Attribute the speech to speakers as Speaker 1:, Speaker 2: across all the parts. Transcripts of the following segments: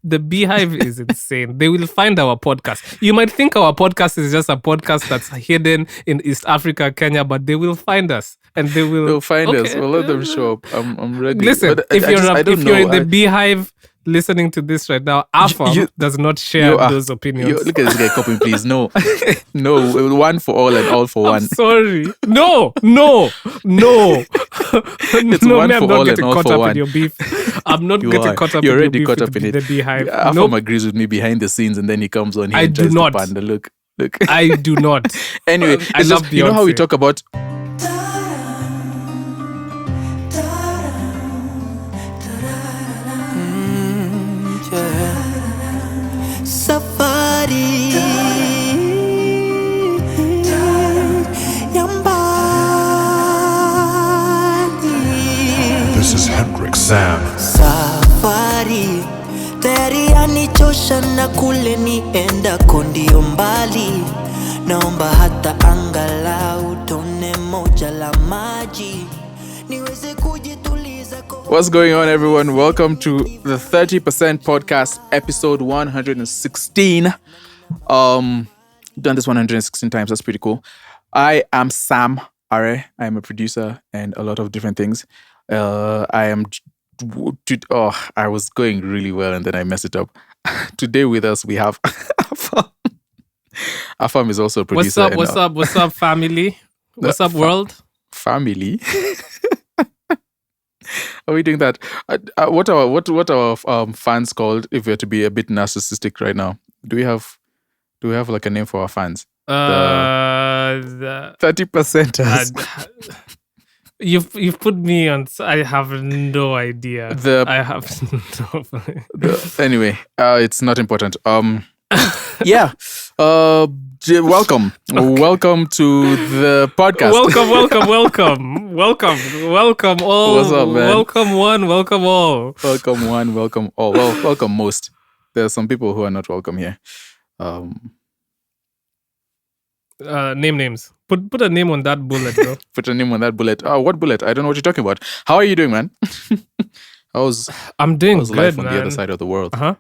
Speaker 1: The Beehive is insane. They will find our podcast. You might think our podcast is just a podcast that's hidden in East Africa, Kenya, but they will find us and they'll
Speaker 2: find us. We'll let them show up. I'm ready.
Speaker 1: Listen,
Speaker 2: but
Speaker 1: if you're in the Beehive listening to this right now, Afam does not share those opinions.
Speaker 2: Look at this guy copying, please. No, one for all and all for one.
Speaker 1: Sorry. No.
Speaker 2: It's
Speaker 1: no,
Speaker 2: one
Speaker 1: man,
Speaker 2: for
Speaker 1: I'm not
Speaker 2: all
Speaker 1: getting
Speaker 2: and all
Speaker 1: caught
Speaker 2: for
Speaker 1: up
Speaker 2: one.
Speaker 1: in your beef. I'm not getting caught up
Speaker 2: You're
Speaker 1: in your
Speaker 2: already
Speaker 1: beef
Speaker 2: caught
Speaker 1: with
Speaker 2: up in it.
Speaker 1: the Beehive.
Speaker 2: Afam agrees with me behind the scenes, and then he comes on here and tries to panda. Look.
Speaker 1: I do not.
Speaker 2: Anyway,
Speaker 1: I love
Speaker 2: you know how we talk about.
Speaker 3: Safari
Speaker 4: This is Hendrick Sam.
Speaker 3: Safari tayari anichosha na kule nienda kondio mbali, naomba hata angalau tone moja la maji niweze kujituliza.
Speaker 2: What's going on, everyone? Welcome to the 30% podcast, episode 116. Done this 116 times. That's pretty cool. I am Sam Are. I am a producer and a lot of different things. I was going really well and then I messed it up. Today with us we have Afam. Afam is also a producer.
Speaker 1: What's up, family? What's up, world?
Speaker 2: Family. Are we doing that? What are fans called? If we're to be a bit narcissistic right now, do we have like a name for our fans?
Speaker 1: The
Speaker 2: 30%ers.
Speaker 1: You've put me on. I have no idea. I have no.
Speaker 2: Anyway, it's not important. Yeah. Welcome. Okay. Welcome to the podcast.
Speaker 1: Welcome all.
Speaker 2: What's up, man?
Speaker 1: Welcome one, welcome all.
Speaker 2: Welcome one, welcome all. Well, welcome most. There are some people who are not welcome here.
Speaker 1: Name names. Put a name on that bullet, bro.
Speaker 2: Put a name on that bullet. Oh, what bullet? I don't know what you're talking about. How are you doing, man?
Speaker 1: I'm doing
Speaker 2: how's
Speaker 1: good,
Speaker 2: life on
Speaker 1: man.
Speaker 2: the other side of the world?
Speaker 1: Uh-huh.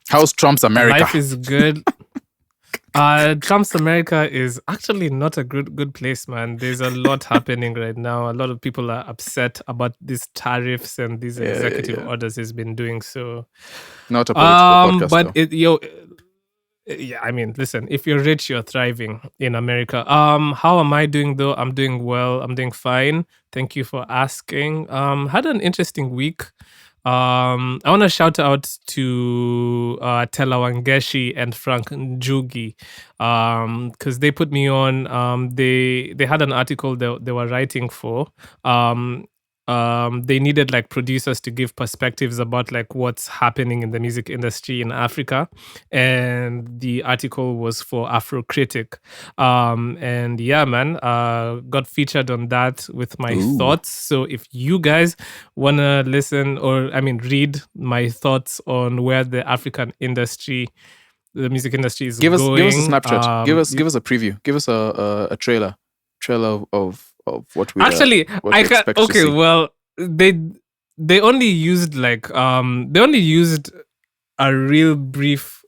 Speaker 2: How's Trump's America?
Speaker 1: Life is good. Trump's America is actually not a good place, man. There's a lot happening right now. A lot of people are upset about these tariffs and these executive orders he's been doing. So,
Speaker 2: not a political podcast,
Speaker 1: but I mean, listen, if you're rich, you're thriving in America. How am I doing though? I'm doing well. I'm doing fine. Thank you for asking. Had an interesting week. I want to shout out to Tela Wangeshi and Frank Njugi because they put me on. They had an article they were writing for. They needed like producers to give perspectives about like what's happening in the music industry in Africa, and the article was for Afrocritic. And yeah, man, got featured on that with my thoughts. So if you guys wanna listen read my thoughts on where the African industry, the music industry is going,
Speaker 2: give us a snapshot. Give us a preview. Give us a trailer of what we
Speaker 1: actually
Speaker 2: I can
Speaker 1: okay see. Well they only used a real brief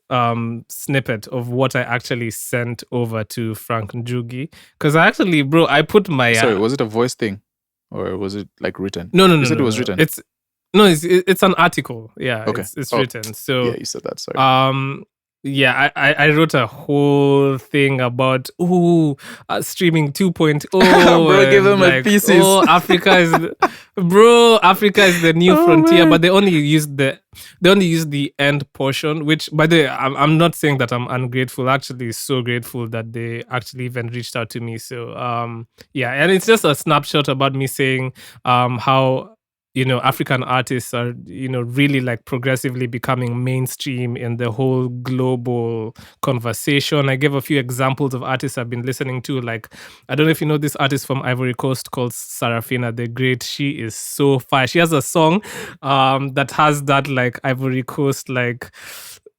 Speaker 1: snippet of what I actually sent over to Frank Njugi, because I put my
Speaker 2: sorry, was it a voice thing or was it like written?
Speaker 1: No,
Speaker 2: you said it was written.
Speaker 1: It's an article. Yeah, okay. It's written. So
Speaker 2: yeah, you said that. Sorry.
Speaker 1: Yeah, I wrote a whole thing about streaming 2.0.
Speaker 2: Bro, give them a thesis.
Speaker 1: Africa is the new frontier, man. But they only used the end portion. Which, by the way, I'm not saying that I'm ungrateful. Actually, so grateful that they actually even reached out to me. So yeah, and it's just a snapshot about me saying how, African artists are, really like progressively becoming mainstream in the whole global conversation. I gave a few examples of artists I've been listening to. Like, I don't know if you know this artist from Ivory Coast called Sarafina the Great. She is so fire. She has a song that has that like Ivory Coast like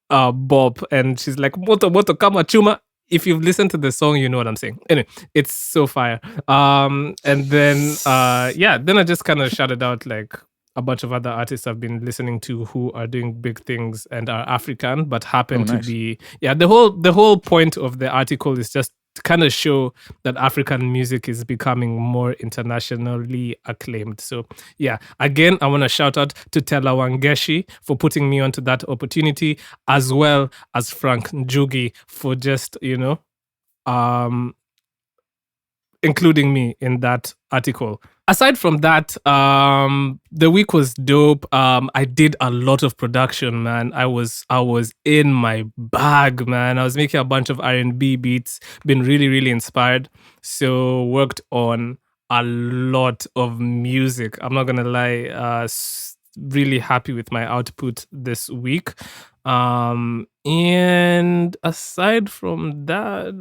Speaker 1: bop, and she's like moto kama chuma. If you've listened to the song, you know what I'm saying. Anyway, it's so fire. And then, then I just kind of shouted out like a bunch of other artists I've been listening to who are doing big things and are African, but happen to
Speaker 2: nice.
Speaker 1: be the whole point of the article is just to kind of show that African music is becoming more internationally acclaimed. So yeah, again, I want to shout out to Tela Wangeshi for putting me onto that opportunity, as well as Frank Njugi for just, including me in that article. Aside from that, the week was dope. I did a lot of production, man. I was in my bag, man. I was making a bunch of R&B beats. Been really, really inspired. So worked on a lot of music. I'm not gonna lie. Really happy with my output this week. And aside from that,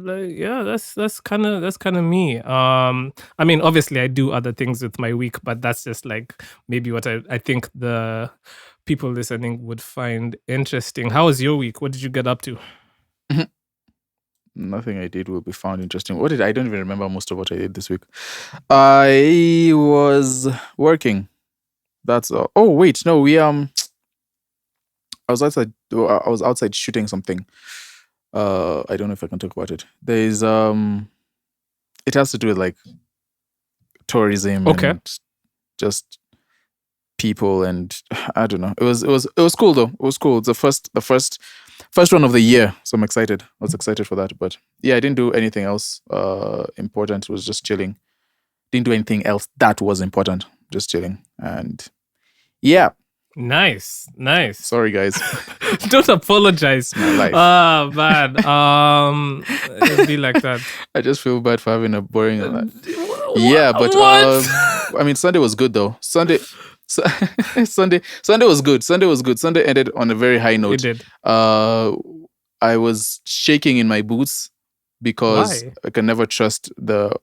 Speaker 1: that's kind of me. I mean, obviously I do other things with my week, but that's just like maybe what I think the people listening would find interesting. How was your week? What did you get up to?
Speaker 2: Nothing I did will be found interesting. I don't even remember most of what I did this week. I was working. That's oh wait, no, I was outside shooting something. I don't know if I can talk about it. There's it has to do with like tourism and just people, and I don't know. It was cool though. It was cool. It's the first one of the year, so I'm excited. I was excited for that. But yeah, I didn't do anything else important. It was just chilling. Didn't do anything else that was important. Just chilling. And yeah.
Speaker 1: Nice.
Speaker 2: Sorry, guys.
Speaker 1: Don't apologize.
Speaker 2: My life.
Speaker 1: Ah, man. It'll be like that.
Speaker 2: I just feel bad for having a boring. Yeah, but I mean, Sunday was good though. Sunday was good. Sunday ended on a very high note.
Speaker 1: It did.
Speaker 2: I was shaking in my boots because
Speaker 1: Why?
Speaker 2: I can never trust the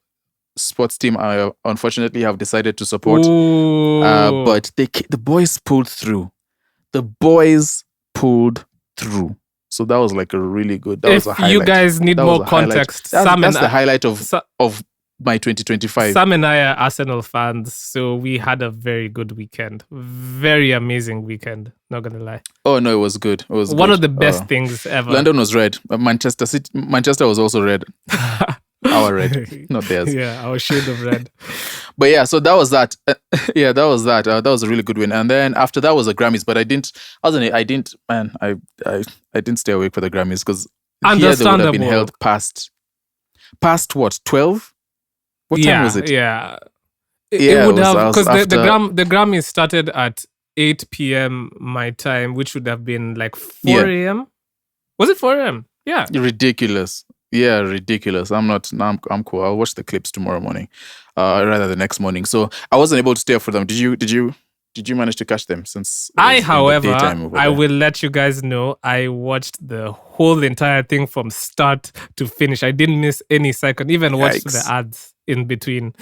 Speaker 2: sports team I unfortunately have decided to support. But the boys pulled through. So that was like a really good. That was a highlight.
Speaker 1: If you guys need more context,
Speaker 2: that's the highlight of my 2025.
Speaker 1: Sam and I are Arsenal fans, so we had a very good weekend. Very amazing weekend, not gonna lie.
Speaker 2: Oh no, it was good. It was
Speaker 1: one of the best things ever.
Speaker 2: London was red. Manchester was also red. Our red, not theirs.
Speaker 1: Yeah, our shade of red.
Speaker 2: But yeah, so that was that. That was a really good win. And then after that was the Grammys, but I didn't stay awake for the Grammys because here they would have been held past what, 12? What time was it?
Speaker 1: Yeah. It would have, because the Grammys started at 8 p.m. my time, which would have been like 4 a.m. Was it 4 a.m.? Yeah.
Speaker 2: Ridiculous. Yeah, ridiculous. I'm cool. I'll watch the clips tomorrow morning, rather the next morning. So I wasn't able to stay up for them. Did you manage to catch them? Since
Speaker 1: however, I will let you guys know, I watched the whole entire thing from start to finish. I didn't miss any second. Even watched the ads in between.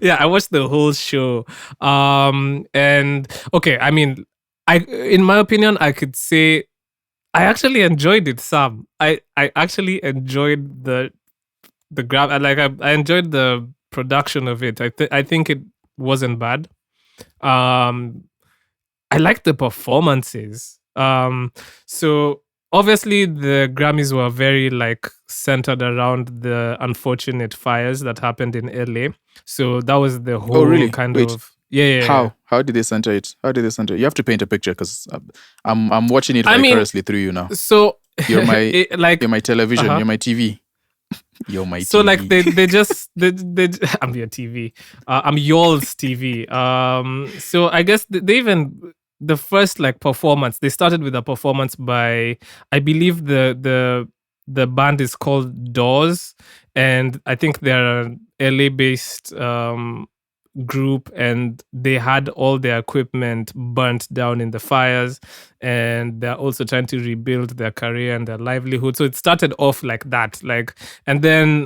Speaker 1: Yeah, I watched the whole show. And okay, I mean, in my opinion, I could say I actually enjoyed it, Sam. I actually enjoyed the I enjoyed the production of it. I think it wasn't bad. I liked the performances. So obviously the Grammys were very like centered around the unfortunate fires that happened in LA. So that was the whole of
Speaker 2: yeah. How did they center it? You have to paint a picture because I'm watching it vicariously through you now.
Speaker 1: So
Speaker 2: you're my you're my television. You're my TV. You're my TV.
Speaker 1: So like they I'm your TV. I'm y'all's TV. So I guess they even the first like performance. They started with a performance by, I believe the band is called Doors, and I think they're an LA based group, and they had all their equipment burnt down in the fires, and they're also trying to rebuild their career and their livelihood. So it started off like that, and then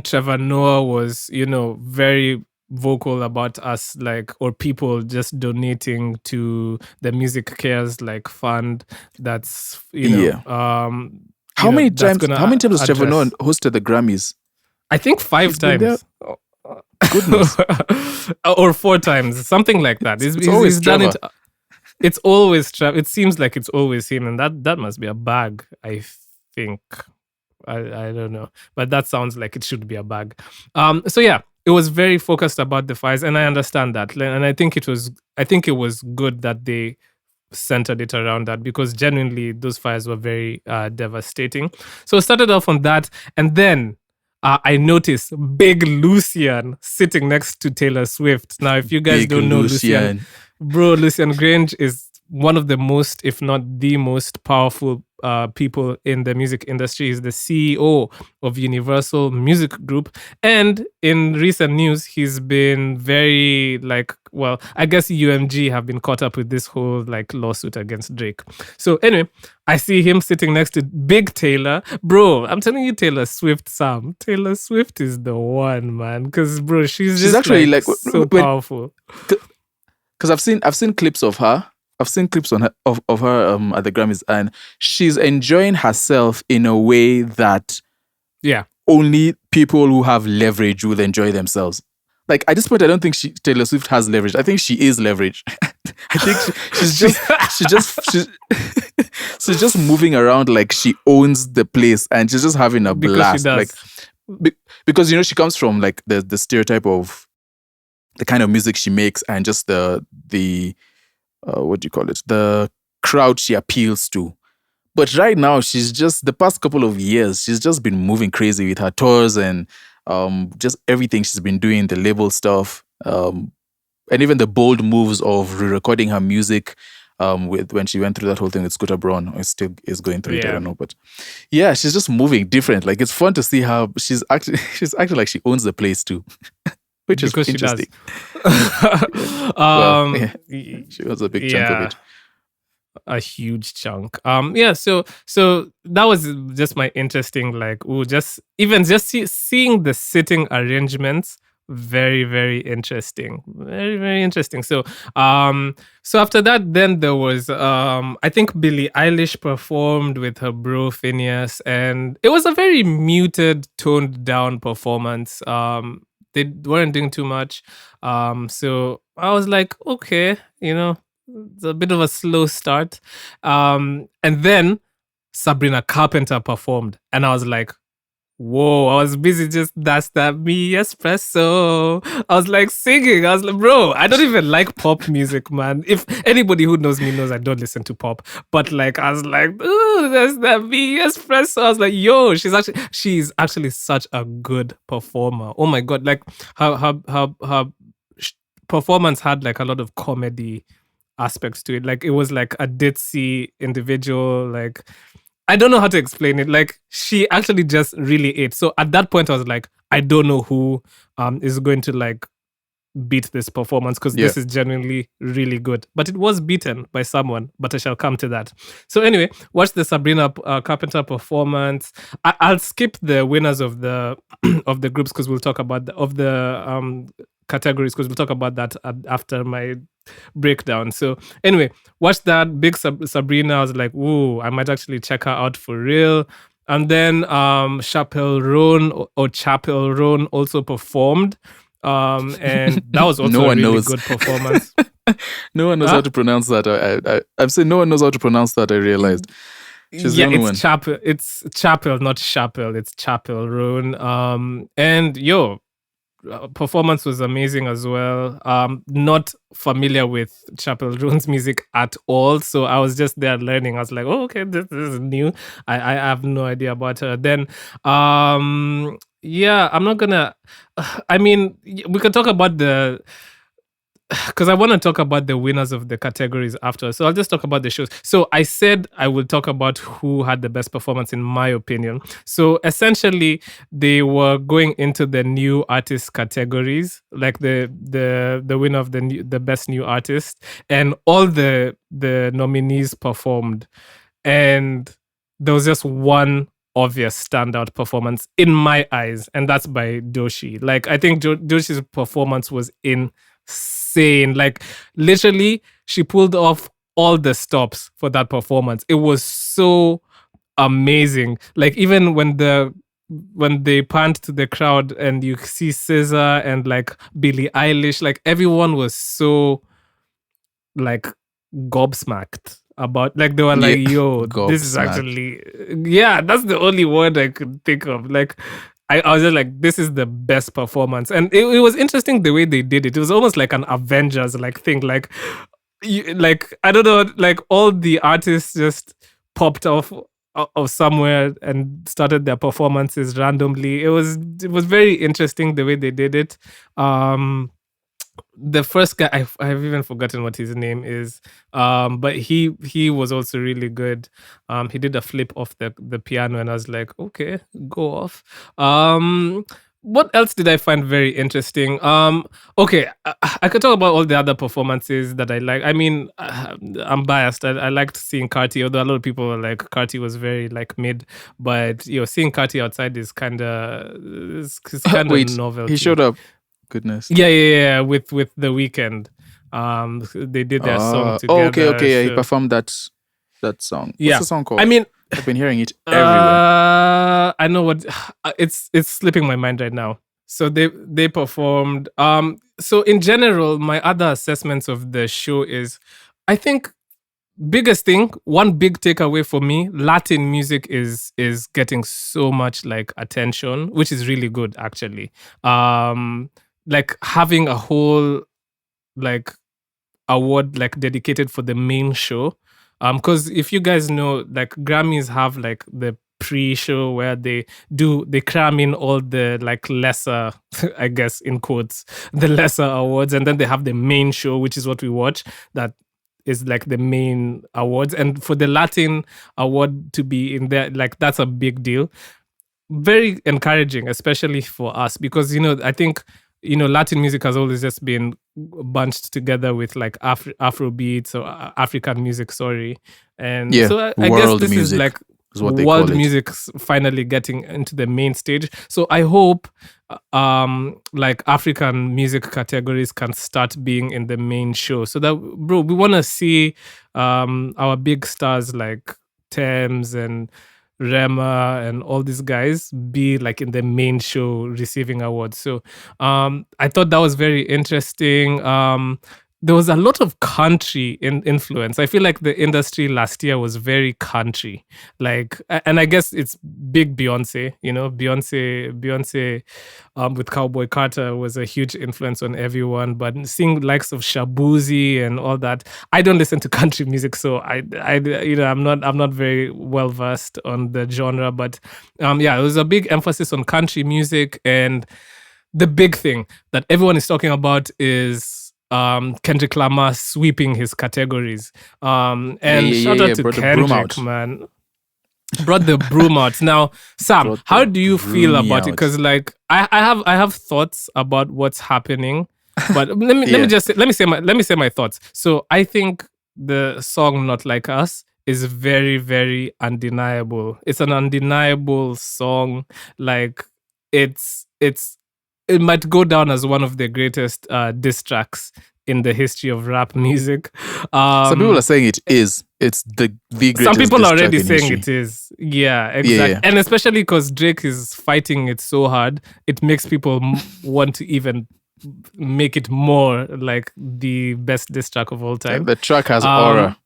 Speaker 1: Trevor Noah was, very vocal about us, or people just donating to the Music Cares fund. That's
Speaker 2: how many times has Trevor Noah hosted the Grammys?
Speaker 1: I think 5 times.
Speaker 2: Goodness.
Speaker 1: Or 4 times, something like that.
Speaker 2: It's always
Speaker 1: he's done
Speaker 2: Trevor.
Speaker 1: it. It's always It seems like it's always him, and that must be a bag. I think. I don't know, but that sounds like it should be a bag. So yeah, it was very focused about the fires, and I understand that, and I think it was good that they centered it around that, because genuinely those fires were very devastating. So it started off on that, and then I noticed Big Lucian sitting next to Taylor Swift. Now, if you guys
Speaker 2: Big
Speaker 1: don't know Lucian, bro, Lucian Grange is one of the most, if not the most powerful people in the music industry. He's the CEO of Universal Music Group. And in recent news, he's been very I guess UMG have been caught up with this whole lawsuit against Drake. So anyway, I see him sitting next to Big Taylor. Bro, I'm telling you, Taylor Swift, Sam. Taylor Swift is the one, man. Because, bro, she's just
Speaker 2: actually
Speaker 1: so powerful.
Speaker 2: Because I've seen clips of her. I've seen clips of her at the Grammys, and she's enjoying herself in a way that only people who have leverage will enjoy themselves. Like, at this point, I don't think Taylor Swift has leverage. I think she is leverage. I think she's just moving around like she owns the place, and she's just having a blast. Because she comes from the stereotype of the kind of music she makes, and just the what do you call it? The crowd she appeals to. But right now, she's just, the past couple of years, she's just been moving crazy with her tours and just everything she's been doing, the label stuff, and even the bold moves of re-recording her music when she went through that whole thing with Scooter Braun, or still is going through it, I don't know. But yeah, she's just moving different. Like, it's fun to see how she's acting like she owns the place too. Which is interesting. She was a big chunk of it.
Speaker 1: A huge chunk. So that was just my interesting, seeing the sitting arrangements, very, very interesting. Very, very interesting. So after that, then there was I think Billie Eilish performed with her bro Phineas, and it was a very muted, toned down performance. They weren't doing too much. So I was like, okay, it's a bit of a slow start. And then Sabrina Carpenter performed. And I was like, whoa, I was busy just that's that me espresso. I was like singing. I was like, bro, I don't even like pop music, man. If anybody who knows me knows I don't listen to pop. But I was like, ooh, that's that me espresso. I was like, yo, she's actually such a good performer. Oh my God. Her performance had a lot of comedy aspects to it. It was a ditzy individual, I don't know how to explain it. She actually just really ate. So at that point, I was like, I don't know who is going to beat this performance, because this is genuinely really good. But it was beaten by someone, but I shall come to that. So anyway, watch the Sabrina Carpenter performance. I'll skip the winners of the of the groups, because we'll talk about the categories, because we'll talk about that after my breakdown. So anyway, watch that big Sabrina. I was like, ooh, I might actually check her out for real. And then Chappell Roan also performed, and that was also a really good performance.
Speaker 2: No one knows how to pronounce that. I've said no one knows how to pronounce that. I realized. She's the only one.
Speaker 1: Chappell. It's Chappell, not Chappell. It's Chappell Roan. And performance was amazing as well. Not familiar with Chappell Roan's music at all, so I was just there learning. I was like, oh, okay, this is new. I have no idea about her. Then I'm not gonna we can talk about because I want to talk about the winners of the categories after. So I'll just talk about the shows. So I said I will talk about who had the best performance in my opinion. So essentially, they were going into the new artist categories, the winner of the best new artist, and all the nominees performed, and there was just one obvious standout performance in my eyes, and that's by Doshi. I think Doshi's performance was insane. Literally, she pulled off all the stops for that performance. It was so amazing. Even when the when they panned to the crowd and you see SZA and like Billie Eilish, like everyone was so like gobsmacked about, like they were like, yo, this is
Speaker 2: Gobsmacked.
Speaker 1: actually, yeah, that's the only word I could think of. Like I was just like, this is the best performance. And it was interesting the way they did it. It was almost like an Avengers like thing. Like like I don't know, like all the artists just popped off of somewhere and started their performances randomly. It was very interesting the way they did it. The first guy, I've even forgotten what his name is, but he was also really good. He did a flip off the piano, and I was like, okay, go off. What else did I find very interesting? Okay, I could talk about all the other performances that I like. I mean, I'm biased. I liked seeing Carti, although a lot of people were like, Carti was very like mid, but seeing Carti outside is kind of novel.
Speaker 2: He showed up. Goodness.
Speaker 1: Yeah, with The Weeknd. They did their song together.
Speaker 2: Okay. He performed that song.
Speaker 1: Yeah.
Speaker 2: What's the song called?
Speaker 1: I mean,
Speaker 2: I've been hearing it everywhere.
Speaker 1: I know what it's slipping my mind right now. So they performed. So in general, my other assessments of the show is, I think, biggest thing, one big takeaway for me, Latin music is getting so much like attention, which is really good actually. Like having a whole like award like dedicated for the main show. Because if you guys know, like Grammys have like the pre-show where they cram in all the like lesser, I guess in quotes, the lesser awards, and then they have the main show, which is what we watch, that is like the main awards. And for the Latin award to be in there, like that's a big deal. Very encouraging, especially for us, because I think Latin music has always just been bunched together with like Afro beats or African music, and so I guess this is like world music finally getting into the main stage. So I hope like African music categories can start being in the main show, so that, bro, we want to see our big stars like Thames and Rema and all these guys be like in the main show receiving awards. So I thought that was very interesting. There was a lot of country influence. I feel like the industry last year was very country, like, and I guess it's big Beyonce. Beyonce with Cowboy Carter was a huge influence on everyone. But seeing likes of Shabuzi and all that, I don't listen to country music, so I'm not very well versed on the genre. But it was a big emphasis on country music, and the big thing that everyone is talking about is Kendrick Lamar sweeping his categories. Shout out to Kendrick, man. Brought the broom out. Now, Sam, how do you feel about it? Because like I have thoughts about what's happening, but let me say my thoughts. So I think the song "Not Like Us" is very, very undeniable. It's an undeniable song. Like it might go down as one of the greatest diss tracks in the history of rap music.
Speaker 2: Some people are saying it is. It's the greatest.
Speaker 1: Some people are already saying
Speaker 2: history.
Speaker 1: It is. Yeah, exactly. Yeah. And especially because Drake is fighting it so hard, it makes people want to even make it more like the best diss track of all time.
Speaker 2: The track has aura.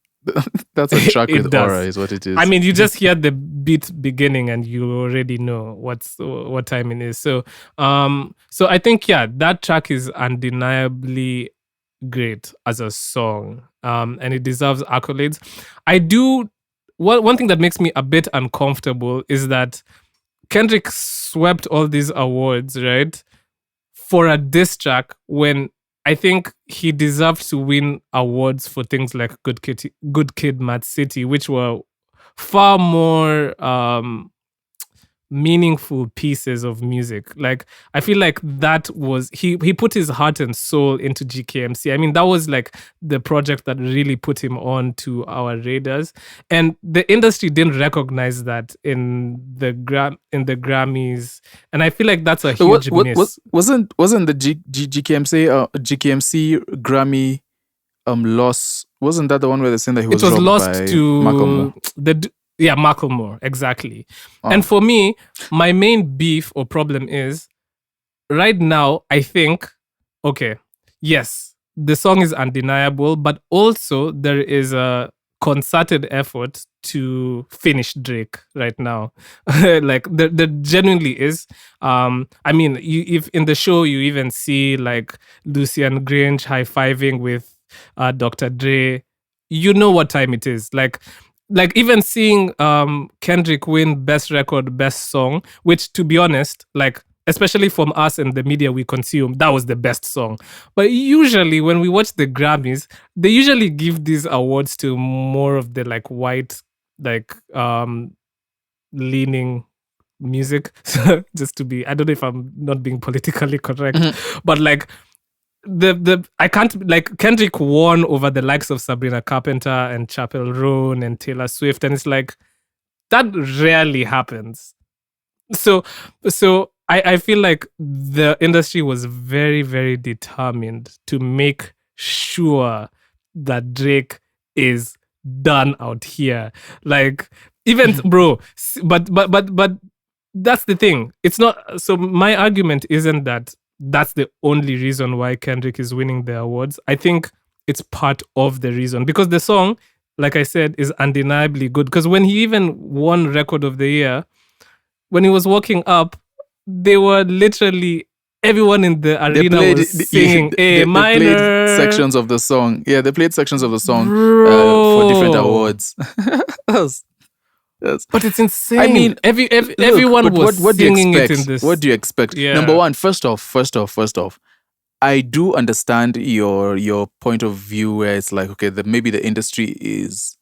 Speaker 2: That's a track with aura, is what it is.
Speaker 1: I mean, you just hear the beat beginning and you already know what time it is. So I think that track is undeniably great as a song, and it deserves accolades. I do. One thing that makes me a bit uncomfortable is that Kendrick swept all these awards, right, for a diss track when I think he deserved to win awards for things like Good Kid, Mad City, which were far more meaningful pieces of music. Like, I feel like that was, he put his heart and soul into GKMC. I mean, that was like the project that really put him on to our radars. And the industry didn't recognize that in the Grammys. And I feel like that's a huge miss.
Speaker 2: Wasn't the GKMC Grammy loss? Wasn't that the one where they saying that he was robbed
Speaker 1: lost
Speaker 2: by
Speaker 1: to
Speaker 2: Macklemore?
Speaker 1: Yeah, Macklemore, exactly.
Speaker 2: Oh.
Speaker 1: And for me, my main beef or problem is right now, I think, okay, yes, the song is undeniable, but also there is a concerted effort to finish Drake right now. Like there genuinely is. I mean, if in the show you even see like Lucian Grange high-fiving with Dr. Dre, you know what time it is. Like even seeing Kendrick win best record, best song, which to be honest, like especially from us and the media we consume, that was the best song. But usually when we watch the Grammys, they usually give these awards to more of the like white, like leaning music. Just to be, I don't know if I'm not being politically correct, but like the I can't, like Kendrick won over the likes of Sabrina Carpenter and Chappell Roan and Taylor Swift, and it's like that rarely happens. So I feel like the industry was very, very determined to make sure that Drake is done out here. Like even bro, but that's the thing. It's not, so my argument isn't that that's the only reason why Kendrick is winning the awards. I think it's part of the reason because the song, like I said, is undeniably good. Because when he even won Record of the Year, when he was walking up, they were literally everyone in the arena was singing A minor.
Speaker 2: They played sections of the song. Yeah, they played sections of the song
Speaker 1: Bro.
Speaker 2: for different awards. Yes.
Speaker 1: But it's insane.
Speaker 2: I mean,
Speaker 1: everyone was
Speaker 2: what do you
Speaker 1: singing
Speaker 2: expect?
Speaker 1: it in this.
Speaker 2: What do you expect?
Speaker 1: Yeah.
Speaker 2: Number one, first off, I do understand your point of view where it's like, okay, maybe the industry is,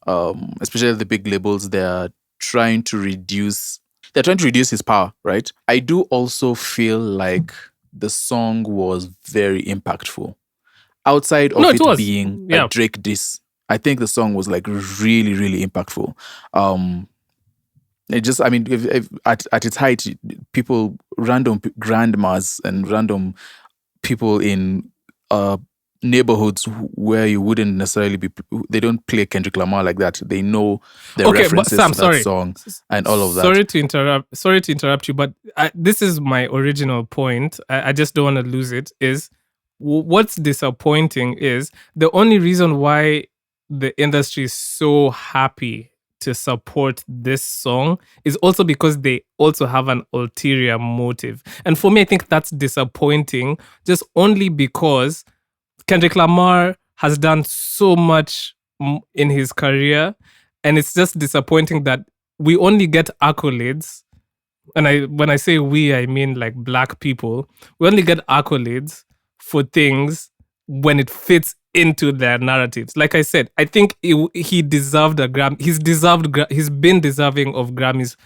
Speaker 2: especially the big labels, they're trying to reduce his power, right? I do also feel like the song was very impactful. Outside of it being a Drake diss, I think the song was like really, really impactful. It just, I mean, if at its height, people, random grandmas and random people in neighborhoods where you wouldn't necessarily be, they don't play Kendrick Lamar like that. They know the references to that song and all of that.
Speaker 1: Sorry to interrupt you, but this is my original point. I just don't want to lose it. Is what's disappointing is the only reason why the industry is so happy to support this song is also because they also have an ulterior motive. And for me, I think that's disappointing just only because Kendrick Lamar has done so much in his career, and it's just disappointing that we only get accolades. And when I say we, I mean like black people. We only get accolades for things when it fits into their narratives. Like I said, I think he deserved a Grammy. He's been deserving of Grammys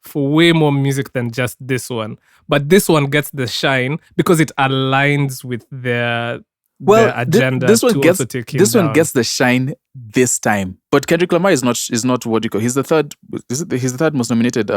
Speaker 1: for way more music than just this one. But this one gets the shine because it aligns with their agenda.
Speaker 2: This one gets the shine this time. But Kendrick Lamar is not what you call. He's the third. He's the third most nominated.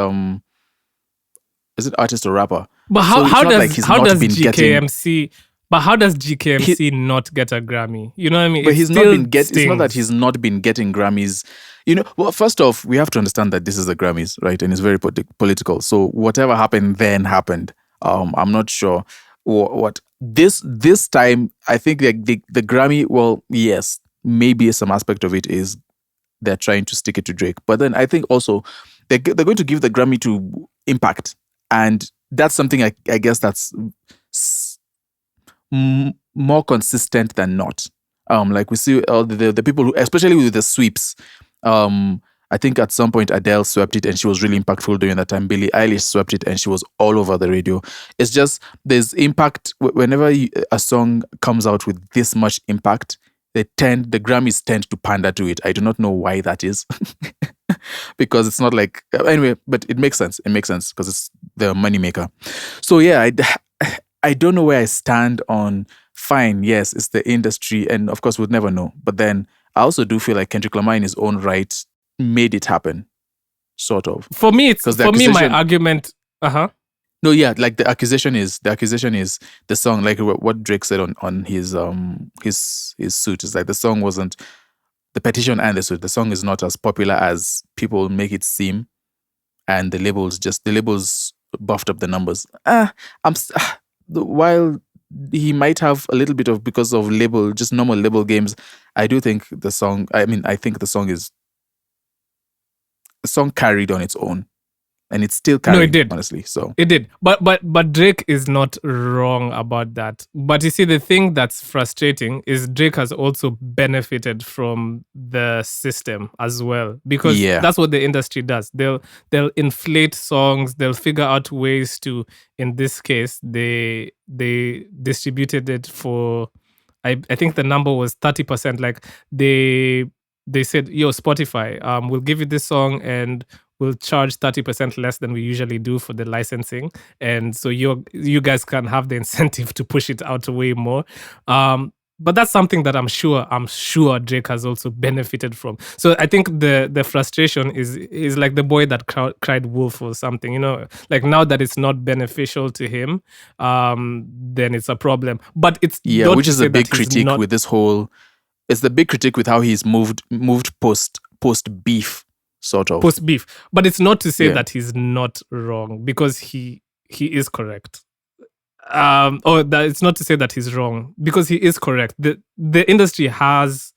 Speaker 2: Is it artist or rapper?
Speaker 1: But how does GKMC? But how does GKMC not get a Grammy? You know what I mean?
Speaker 2: But it's not that he's not been getting Grammys. You know, well, first off, we have to understand that this is the Grammys, right? And it's very political. So whatever happened then happened. I'm not sure what this time. I think the Grammy. Well, yes, maybe some aspect of it is they're trying to stick it to Drake. But then I think also they're going to give the Grammy to Impact, and that's something I guess that's more consistent than not. Like we see all the people who, especially with the sweeps. I think at some point Adele swept it and she was really impactful during that time. Billie Eilish swept it and she was all over the radio. It's just there's impact whenever a song comes out with this much impact. The Grammys tend to pander to it. I do not know why that is. Because it's not like, anyway, but it makes sense. It makes sense because it's the moneymaker. So yeah, I don't know where I stand on, fine, yes, it's the industry, and of course we'd never know. But then I also do feel like Kendrick Lamar in his own right made it happen, sort of.
Speaker 1: For me, my argument,
Speaker 2: No, yeah, like the accusation is the song, like what Drake said on his suit is like the song wasn't the petition and the suit. The song is not as popular as people make it seem, and the labels buffed up the numbers. While he might have a little bit of, because of label, just normal label games, I do think the song. I think the song carried on its own, and it's still carrying.
Speaker 1: No, it did.
Speaker 2: Honestly, so
Speaker 1: it did. But Drake is not wrong about that. But you see, the thing that's frustrating is Drake has also benefited from the system as well, because that's what the industry does. They'll inflate songs. They'll figure out ways to. In this case, they distributed it for. I think the number was 30%. Like they said, yo, Spotify, we'll give you this song and we'll charge 30% less than we usually do for the licensing. And so you guys can have the incentive to push it out way more. But that's something that I'm sure Drake has also benefited from. So I think the frustration is like the boy that cried wolf or something, you know, like now that it's not beneficial to him, then it's a problem. But it's
Speaker 2: which is a big critique with this whole. It's the big critique with how he's moved post beef, sort of
Speaker 1: post beef. But it's not to say that he's not wrong, because he is correct. It's not to say that he's wrong, because he is correct. The industry has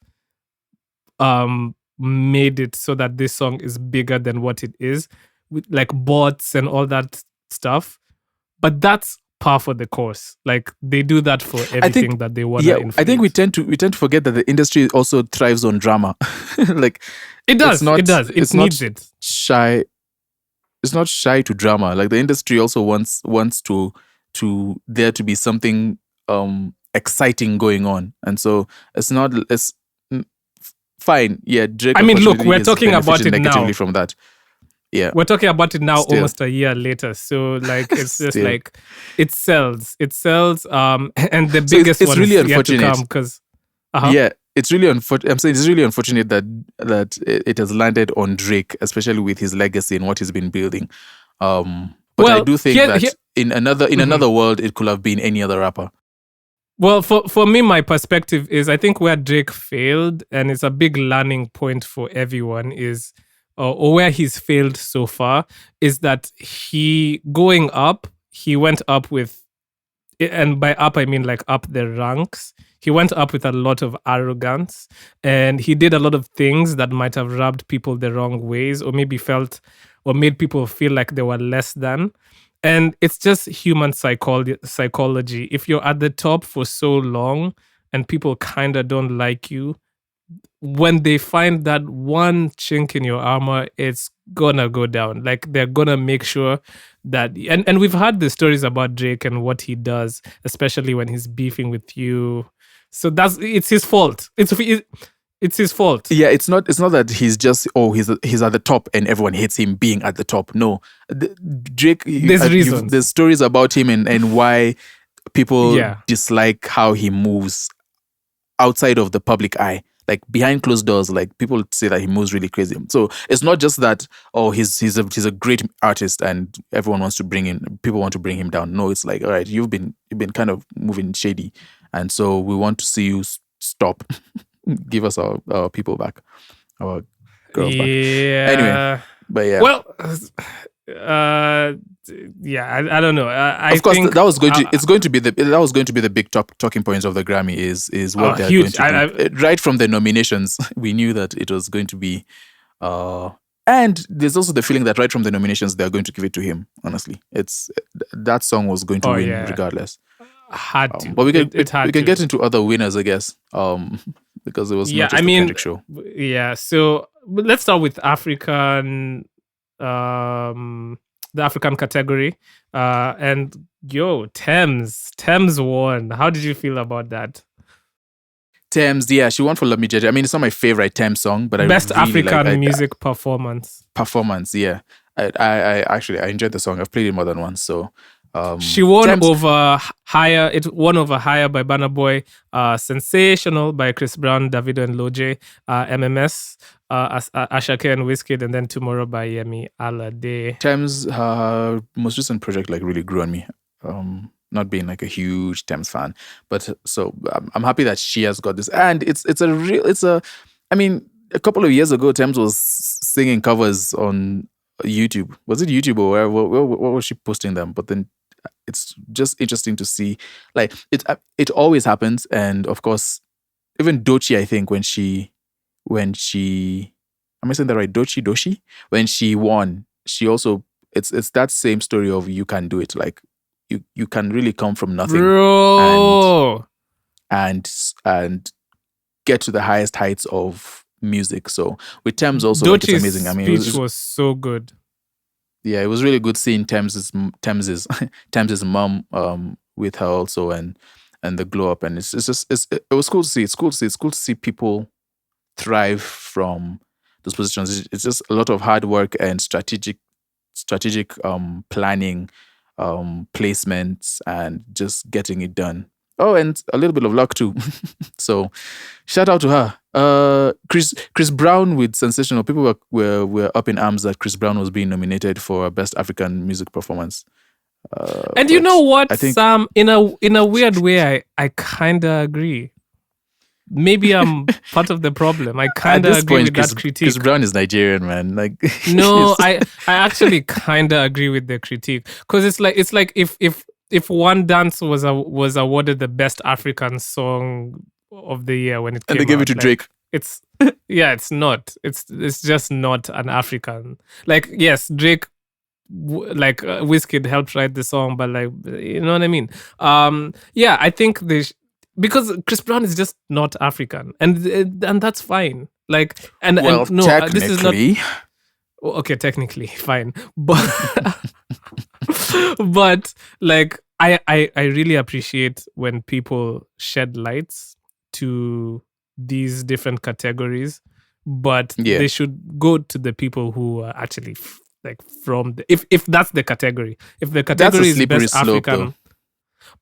Speaker 1: made it so that this song is bigger than what it is, with like bots and all that stuff. But that's par for the course. Like they do that for everything that they want to influence.
Speaker 2: I think we tend to forget that the industry also thrives on drama. Like
Speaker 1: it does. It needs it.
Speaker 2: Shy. It's not shy to drama. Like the industry also wants to there to be something exciting going on, and so it's fine. Yeah, Drake.
Speaker 1: I mean, look, we're talking about it now.
Speaker 2: From that. Yeah,
Speaker 1: we're talking about it now, almost a year later. So like, it's just like it sells. And the biggest one
Speaker 2: really
Speaker 1: is yet to come, because
Speaker 2: it's really unfortunate. I'm saying it's really unfortunate that it has landed on Drake, especially with his legacy and what he's been building. But I do think that in another world, it could have been any other rapper.
Speaker 1: Well, for me, my perspective is, I think where Drake failed, and it's a big learning point for everyone, is or where he's failed so far, is that he went up with, and by up I mean like up the ranks. He went up with a lot of arrogance, and he did a lot of things that might have rubbed people the wrong ways, or maybe made people feel like they were less than. And it's just human psychology. If you're at the top for so long and people kind of don't like you, when they find that one chink in your armor, it's gonna go down. Like they're gonna make sure that, and we've heard the stories about Drake and what he does, especially when he's beefing with you. So it's his fault. It's his fault.
Speaker 2: Yeah, it's not that he's just he's at the top and everyone hates him being at the top. No, Drake.
Speaker 1: There's reasons.
Speaker 2: There's stories about him and why people dislike how he moves outside of the public eye. Like behind closed doors, like people say that he moves really crazy. So it's not just that he's a great artist and people want to bring him down. No, it's like, all right, you've been kind of moving shady, and so we want to see you stop. Give us our people back, our girls back. Anyway, but yeah.
Speaker 1: Well, I don't know.
Speaker 2: Of course, that was going to. It's going to be that was going to be the big talking points of the Grammy is what they're
Speaker 1: huge.
Speaker 2: going to do. Right from the nominations, we knew that it was going to be. And there's also the feeling that right from the nominations, they're going to give it to him. Honestly, that song was going to win regardless.
Speaker 1: Had to,
Speaker 2: but we can get into other winners, I guess. Because it was not just the Kendrick show.
Speaker 1: Yeah. So let's start with African. The African category, and Thames won. How did you feel about that?
Speaker 2: Thames, yeah, she won for Love Me Jeje. I mean, it's not my favorite Thames song, but
Speaker 1: best
Speaker 2: I really
Speaker 1: African music performance.
Speaker 2: Yeah, I actually enjoyed the song. I've played it more than once. So
Speaker 1: she won Thames over Higher. It won over Higher by Burna Boy, Sensational by Chris Brown, Davido and Loj, MMS, Ashake and Wizkid, and then Tomorrow by Yemi Alade.
Speaker 2: Thames, her most recent project like really grew on me. Not being like a huge Thames fan, but so I'm happy that she has got this, and it's I mean, a couple of years ago, Thames was singing covers on YouTube. Was it YouTube or where was she posting them? But then it's just interesting to see, like it always happens, and of course, even Dochi, I think when she, am I saying that right? Dochi, when she won, she also it's that same story of you can do it. Like you can really come from nothing,
Speaker 1: bro,
Speaker 2: and get to the highest heights of music. So with Thames also, like, it's
Speaker 1: Dochi's
Speaker 2: amazing. I mean,
Speaker 1: speech was so good.
Speaker 2: yeah, it was really good seeing Thames's mom with her also, and the glow up, and it was cool to see. It's cool to see people thrive from those positions. It's just a lot of hard work and strategic planning, placements, and just getting it done. Oh, and a little bit of luck too. So shout out to her. Chris Brown with Sensational. People were up in arms that Chris Brown was being nominated for Best African Music Performance.
Speaker 1: And you know what,
Speaker 2: I think,
Speaker 1: Sam? In a weird way, I kinda agree. Maybe I'm part of the problem. I kinda agree with that critique.
Speaker 2: Chris Brown is Nigerian, man. Like,
Speaker 1: no, I actually kinda agree with the critique, because it's like if One Dance was awarded the best African song of the year when it came
Speaker 2: and they gave
Speaker 1: out,
Speaker 2: it to
Speaker 1: like,
Speaker 2: Drake.
Speaker 1: It's it's not. It's just not an African. Like, yes, Drake, Wizkid helped write the song, but, like, you know what I mean. Yeah, I think because Chris Brown is just not African, and that's fine. Like, and no, this is not. Okay, technically fine, but but, like, I really appreciate when people shed lights to these different categories, but they should go to the people who are actually from the, if that's the category. If the category is best African, though.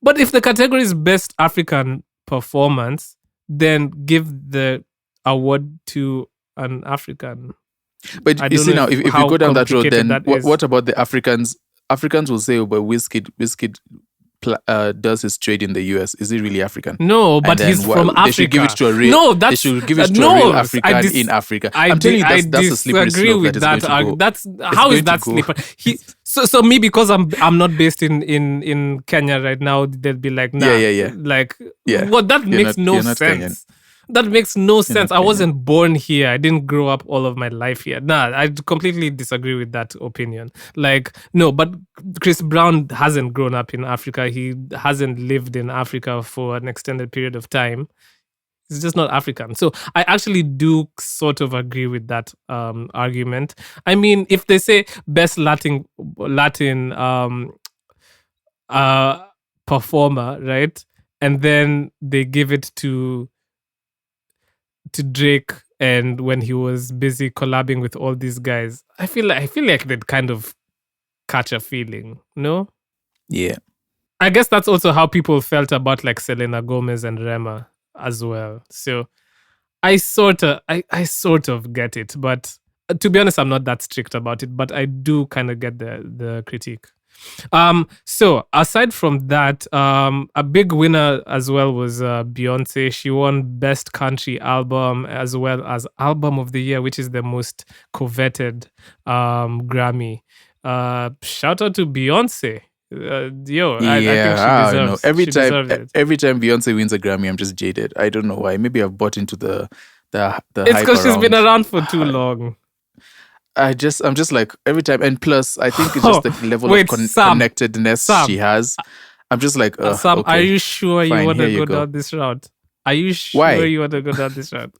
Speaker 1: But if the category is best African performance, then give the award to an African.
Speaker 2: But you see now, if you go down that road, then what about the Africans? Africans will say, "Oh, but Wizkid does his trade in the US. Is he really African?"
Speaker 1: No, but he's from Africa.
Speaker 2: They should give it to a real.
Speaker 1: No,
Speaker 2: they should give it to a real African in Africa. I'm telling you, that's a slippery slope.
Speaker 1: With that. That's how is that slippery? So me, because I'm not based in Kenya right now, they'll be like, nah, like, well, that makes no sense. Kenyan. That makes no sense. I wasn't born here. I didn't grow up all of my life here. Nah, I completely disagree with that opinion. Like, no, but Chris Brown hasn't grown up in Africa. He hasn't lived in Africa for an extended period of time. He's just not African. So I actually do sort of agree with that argument. I mean, if they say best Latin performer, right? And then they give it to Drake, and when he was busy collabing with all these guys, I feel like they'd kind of catch a feeling, no?
Speaker 2: Yeah.
Speaker 1: I guess that's also how people felt about, like, Selena Gomez and Rema as well. So I sort of get it, but to be honest, I'm not that strict about it, but I do kind of get the critique. So aside from that, a big winner as well was Beyonce. She won Best Country Album as well as Album of the Year, which is the most coveted Grammy. Shout out to Beyonce. I think she deserves.
Speaker 2: Every time Beyonce wins a Grammy, I'm just jaded. I don't know why. Maybe I've bought into the
Speaker 1: It's because she's been around for too long.
Speaker 2: I'm just like, every time, and plus I think it's just the level of connectedness she has. I'm just like,
Speaker 1: Sam,
Speaker 2: okay,
Speaker 1: are you sure you want to go
Speaker 2: go
Speaker 1: down this route? Are you sure you want to go down this route?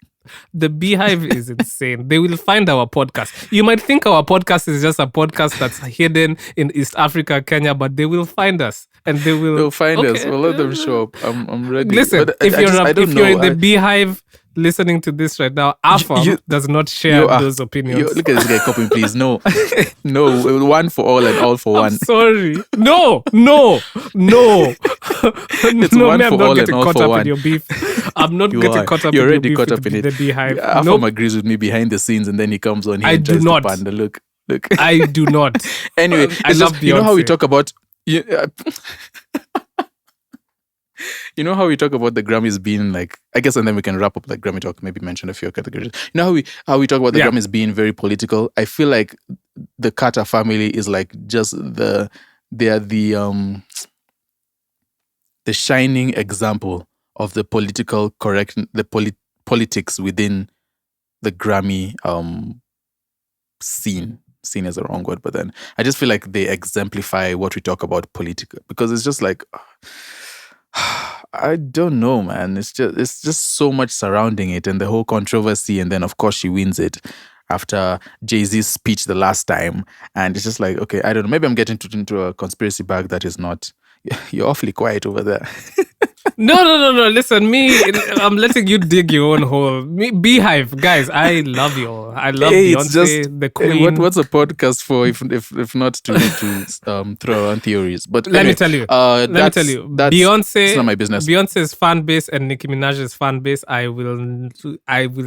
Speaker 1: The Beehive is insane. They will find our podcast. You might think our podcast is just a podcast that's hidden in East Africa, Kenya, but they will find us, and they'll
Speaker 2: find us. We'll let them show up. I'm ready.
Speaker 1: Listen, but if you're in the Beehive listening to this right now, Afam does not share those opinions.
Speaker 2: Look at this guy copying, please. No, one for all and all for one.
Speaker 1: I'm sorry. No.
Speaker 2: It's
Speaker 1: no,
Speaker 2: one
Speaker 1: I'm
Speaker 2: for
Speaker 1: not
Speaker 2: all
Speaker 1: getting
Speaker 2: and all
Speaker 1: caught
Speaker 2: for
Speaker 1: up
Speaker 2: one.
Speaker 1: in your beef. I'm not getting caught up in your beef
Speaker 2: caught up in
Speaker 1: the Beehive.
Speaker 2: Afam agrees with me behind the scenes, and then he comes on here and tries to pander. Look.
Speaker 1: I do not.
Speaker 2: Anyway,
Speaker 1: I love Beyonce.
Speaker 2: You know how we talk about... You know how we talk about the Grammys being like, I guess, and then we can wrap up like Grammy talk, maybe mention a few categories. You know how we talk about the Grammys being very political? I feel like the Carter family is like just they are the shining example of the political politics within the Grammy scene. Scene is the wrong word, but then I just feel like they exemplify what we talk about political, because it's just like I don't know, man. It's just so much surrounding it and the whole controversy, and then of course she wins it after Jay-Z's speech the last time, and it's just like, okay, I don't know. Maybe I'm getting into a conspiracy bag that is not. You're awfully quiet over there.
Speaker 1: No. Listen, I'm letting you dig your own hole. Beehive, guys, I love you all. I love Beyonce, the queen.
Speaker 2: What's a podcast for if not to throw around theories? But
Speaker 1: let me tell you. Beyonce.
Speaker 2: It's not my business.
Speaker 1: Beyonce's fan base and Nicki Minaj's fan base, I will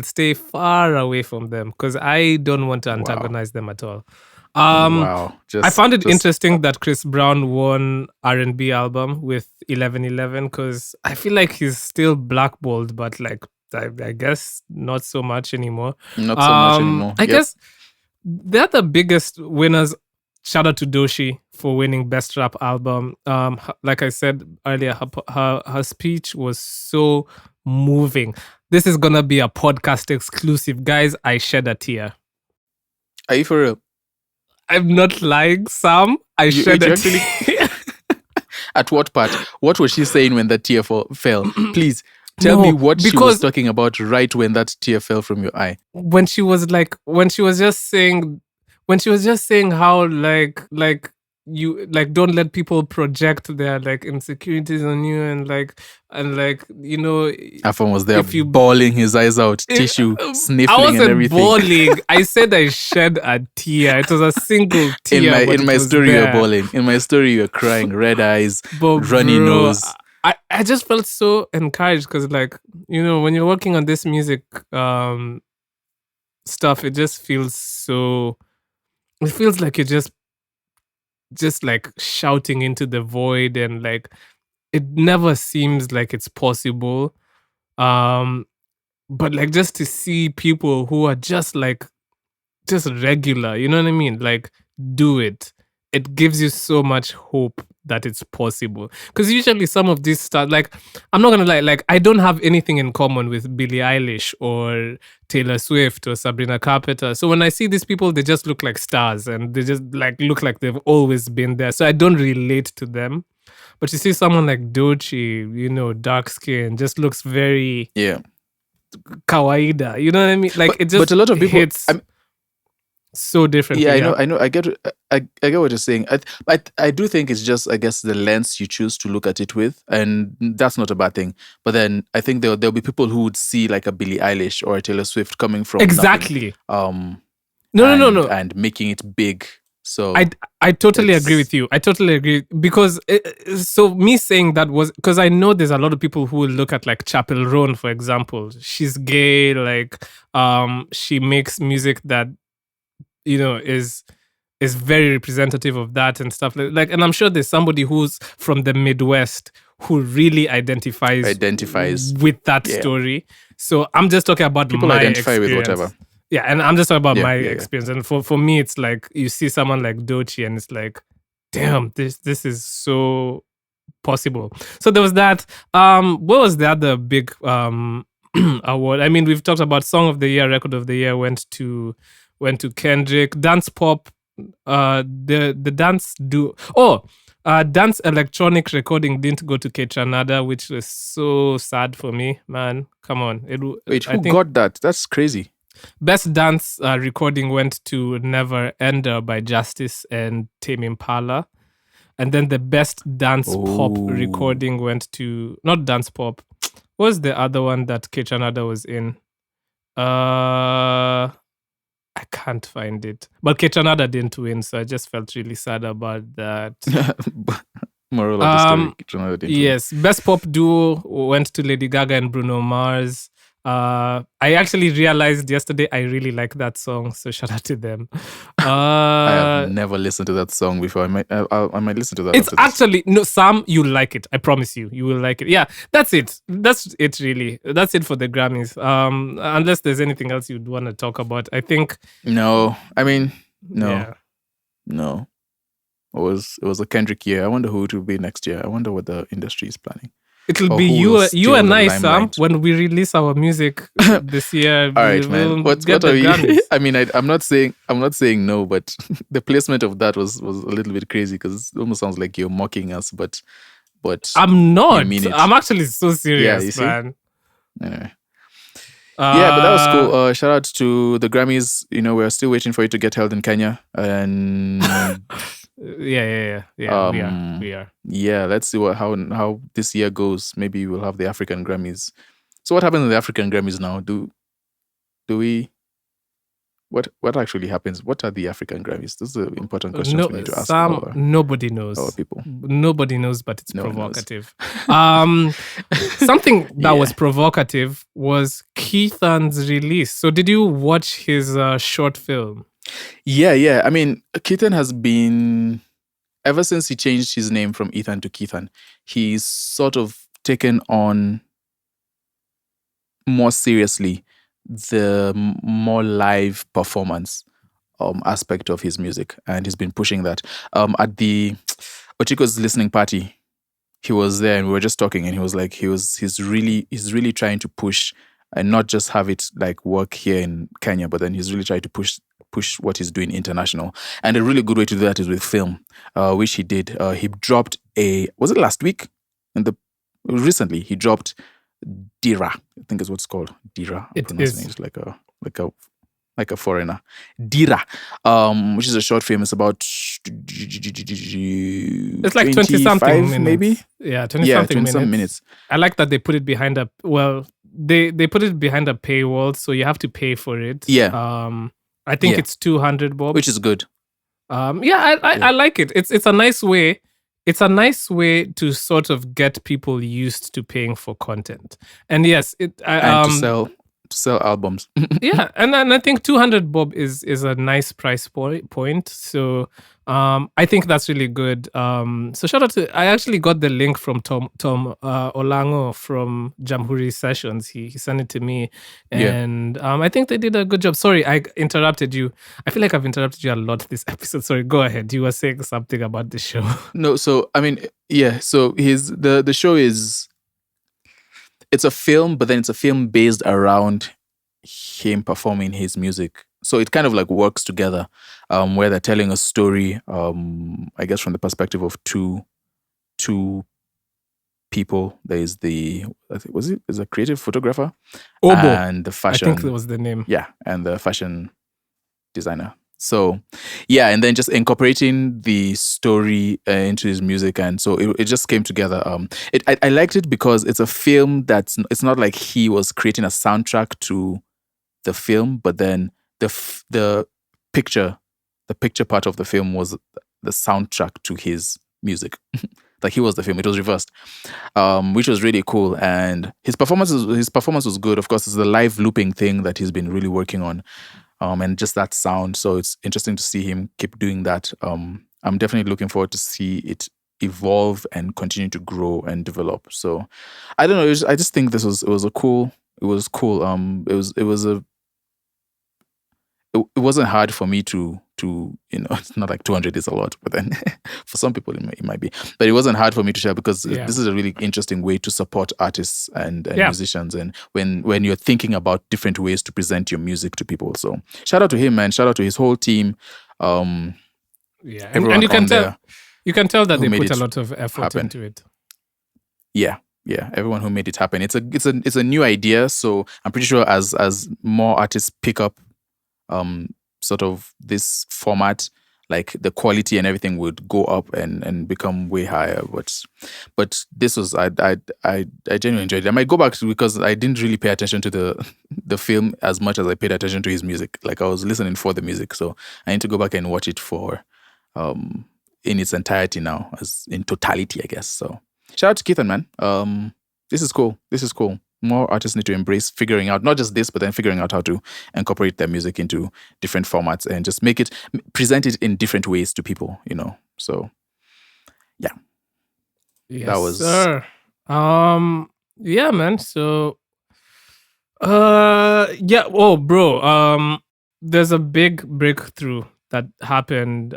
Speaker 1: stay far away from them because I don't want to antagonize them at all.
Speaker 2: Wow.
Speaker 1: I found it interesting that Chris Brown won R&B album with 1111 because I feel like he's still blackballed, but like I guess not so much anymore.
Speaker 2: Not so much anymore.
Speaker 1: I guess they're the biggest winners. Shout out to Doshi for winning Best Rap Album. Like I said earlier, her speech was so moving. This is gonna be a podcast exclusive, guys. I shed a tear.
Speaker 2: Are you for real?
Speaker 1: I'm not lying, Sam. I shed a tear.
Speaker 2: At what part? What was she saying when that tear fell? Please tell me what she was talking about right when that tear fell from your eye.
Speaker 1: When she was just saying how like you like don't let people project their like insecurities on you and you know,
Speaker 2: Afam was there bawling his eyes out, tissue sniffling and everything.
Speaker 1: I wasn't bawling. I said I shed a tear. It was a single tear.
Speaker 2: In my story you're bawling. In my story you're crying, red eyes, runny nose.
Speaker 1: I just felt so encouraged because, like, you know, when you're working on this music stuff, it just feels so. It feels like you're just like shouting into the void, and like it never seems like it's possible. But like just to see people who are just regular, you know what I mean? Like, do it. It gives you so much hope that it's possible. Because usually some of these stuff, like, I'm not gonna lie, like, I don't have anything in common with Billie Eilish or Taylor Swift or Sabrina Carpenter. So when I see these people, they just look like stars and they just like look like they've always been there. So I don't relate to them. But you see someone like Doechii, you know, dark skin, just looks very kawaida. You know what I mean? Like, it just
Speaker 2: but a lot of people
Speaker 1: hits so different.
Speaker 2: Yeah, I know. I get what you're saying. I do think it's just, I guess, the lens you choose to look at it with, and that's not a bad thing. But then I think there'll be people who would see like a Billie Eilish or a Taylor Swift coming from
Speaker 1: exactly
Speaker 2: nothing,
Speaker 1: no,
Speaker 2: and making it big. So
Speaker 1: I totally agree with you. I totally agree because so me saying that was because I know there's a lot of people who will look at like Chapel Roan, for example. She's gay, like she makes music that, you know, is very representative of that and stuff like, and I'm sure there's somebody who's from the Midwest who really identifies with that story. So I'm just talking about
Speaker 2: people
Speaker 1: my
Speaker 2: identify
Speaker 1: experience.
Speaker 2: with whatever.
Speaker 1: Yeah, and I'm just talking about my experience. And for me, it's like you see someone like Doechii and it's like, damn, this is so possible. So there was that. What was the other big award? I mean, we've talked about Song of the Year, Record of the Year went to Kendrick. Dance pop, the dance dance electronic recording didn't go to Kethan, which was so sad for me, man. Come on.
Speaker 2: Wait, who got that? That's crazy.
Speaker 1: Best dance recording went to Never Ender by Justice and Tame Impala. And then the best dance pop recording went to, not dance pop. What was the other one that Kethan was in? I can't find it. But Kethan didn't win, so I just felt really sad about that.
Speaker 2: Moral of the story, Kethan didn't win.
Speaker 1: Yes, best pop duo went to Lady Gaga and Bruno Mars. I actually realized yesterday I really like that song, so shout out to them.
Speaker 2: I have never listened to that song before. I might listen to that.
Speaker 1: It's
Speaker 2: after this.
Speaker 1: actually no, Sam. You like it. I promise you. You will like it. Yeah, that's it. That's it. Really, that's it for the Grammys. Unless there's anything else you'd want to talk about, I think.
Speaker 2: No, I mean, no,
Speaker 1: Yeah.
Speaker 2: no. It was a Kendrick year. I wonder who it will be next year. I wonder what the industry is planning.
Speaker 1: It'll
Speaker 2: Or
Speaker 1: be
Speaker 2: who
Speaker 1: you,
Speaker 2: will
Speaker 1: you
Speaker 2: steal
Speaker 1: and
Speaker 2: the
Speaker 1: I, Sam,
Speaker 2: limelight.
Speaker 1: when we release our music this year.
Speaker 2: All right, man. What
Speaker 1: get
Speaker 2: are
Speaker 1: the
Speaker 2: we?
Speaker 1: Grammys.
Speaker 2: I mean, I'm not saying no, but the placement of that was a little bit crazy because it almost sounds like you're mocking us. But
Speaker 1: I'm not.
Speaker 2: mean it.
Speaker 1: I'm actually so serious,
Speaker 2: you see?
Speaker 1: man.
Speaker 2: anyway. Yeah, but that was
Speaker 1: Uh,
Speaker 2: cool. Shout out to the Grammys. We're still waiting for it to get held in Kenya, and
Speaker 1: Yeah. We are.
Speaker 2: yeah, let's see how this year goes. Maybe we'll have the African Grammys. So what happens in the African Grammys now? Do we? What actually happens? What are the African Grammys? This is an important question
Speaker 1: No,
Speaker 2: we need to ask
Speaker 1: Sam.
Speaker 2: our
Speaker 1: Nobody knows.
Speaker 2: people.
Speaker 1: Nobody knows, but it's
Speaker 2: No one knows.
Speaker 1: provocative. Something that was provocative was Kethan's release. So, did you watch his short film?
Speaker 2: Yeah. I mean, Kethan has been, ever since he changed his name from Ethan to Kethan, he's sort of taken on more seriously the more live performance aspect of his music, and he's been pushing that. At the Ochiko's listening party, he was there, and we were just talking, and he was like, he's really trying to push and not just have it like work here in Kenya, but then he's really trying to push what he's doing international. And a really good way to do that is with film, which he did. He dropped was it last week? Recently he dropped Dira. I think is what it's called. Dira.
Speaker 1: It is.
Speaker 2: It's like a foreigner. Dira, which is a short film. It's about
Speaker 1: It's like 20-something minutes.
Speaker 2: maybe.
Speaker 1: Yeah, 20-something
Speaker 2: 20-some
Speaker 1: minutes. I like that they put it behind they put it behind a paywall, so you have to pay for it.
Speaker 2: Yeah.
Speaker 1: I think it's 200 bob.
Speaker 2: Which is good.
Speaker 1: I like it. It's a nice way. It's a nice way to sort of get people used to paying for content. And yes,
Speaker 2: To sell albums.
Speaker 1: yeah, and I think 200 bob is a nice price point. So I think that's really good. So shout out to, I actually got the link from Tom Olango from Jamhuri Sessions. He sent it to me, and I think they did a good job. Sorry, I interrupted you. I feel like I've interrupted you a lot this episode. Sorry, go ahead. You were saying something about the show.
Speaker 2: No, so I mean, yeah. So the show is, it's a film, but then it's a film based around him performing his music. So it kind of like works together, where they're telling a story, I guess from the perspective of two people. There is is a creative photographer
Speaker 1: Obo,
Speaker 2: and the
Speaker 1: I
Speaker 2: fashion.
Speaker 1: think that was the name.
Speaker 2: Yeah, and the fashion designer. So, yeah, and then just incorporating the story into his music, and so it just came together. I liked it because it's a film it's not like he was creating a soundtrack to the film, but then the picture part of the film was the soundtrack to his music. Like he was the film. It was reversed, which was really cool. And his performance was good. Of course, it's the live looping thing that he's been really working on. And just that sound. So it's interesting to see him keep doing that. I'm definitely looking forward to see it evolve and continue to grow and develop. So I don't know. I just think it was cool. It wasn't hard for me to it's not like 200 is a lot, but then for some people it might be. But it wasn't hard for me to share because this is a really interesting way to support artists and musicians, and when you're thinking about different ways to present your music to people. So shout out to him, man. Shout out to his whole team.
Speaker 1: And you can tell that they put a lot of effort into it.
Speaker 2: Yeah, everyone who made it happen. It's a new idea, so I'm pretty sure as more artists pick up sort of this format, like the quality and everything would go up and become way higher. But this was I genuinely enjoyed it. I might go back to, because I didn't really pay attention to the film as much as I paid attention to his music. Like I was listening for the music, so I need to go back and watch it for in its entirety now, as in totality, I guess. So shout out to Kethan, man. This is cool. more artists need to embrace figuring out not just this, but then figuring out how to incorporate their music into different formats and just present it in different ways to people. So yeah,
Speaker 1: Yes,
Speaker 2: that was
Speaker 1: sir. Yeah, man. So, yeah. Oh, bro. There's a big breakthrough that happened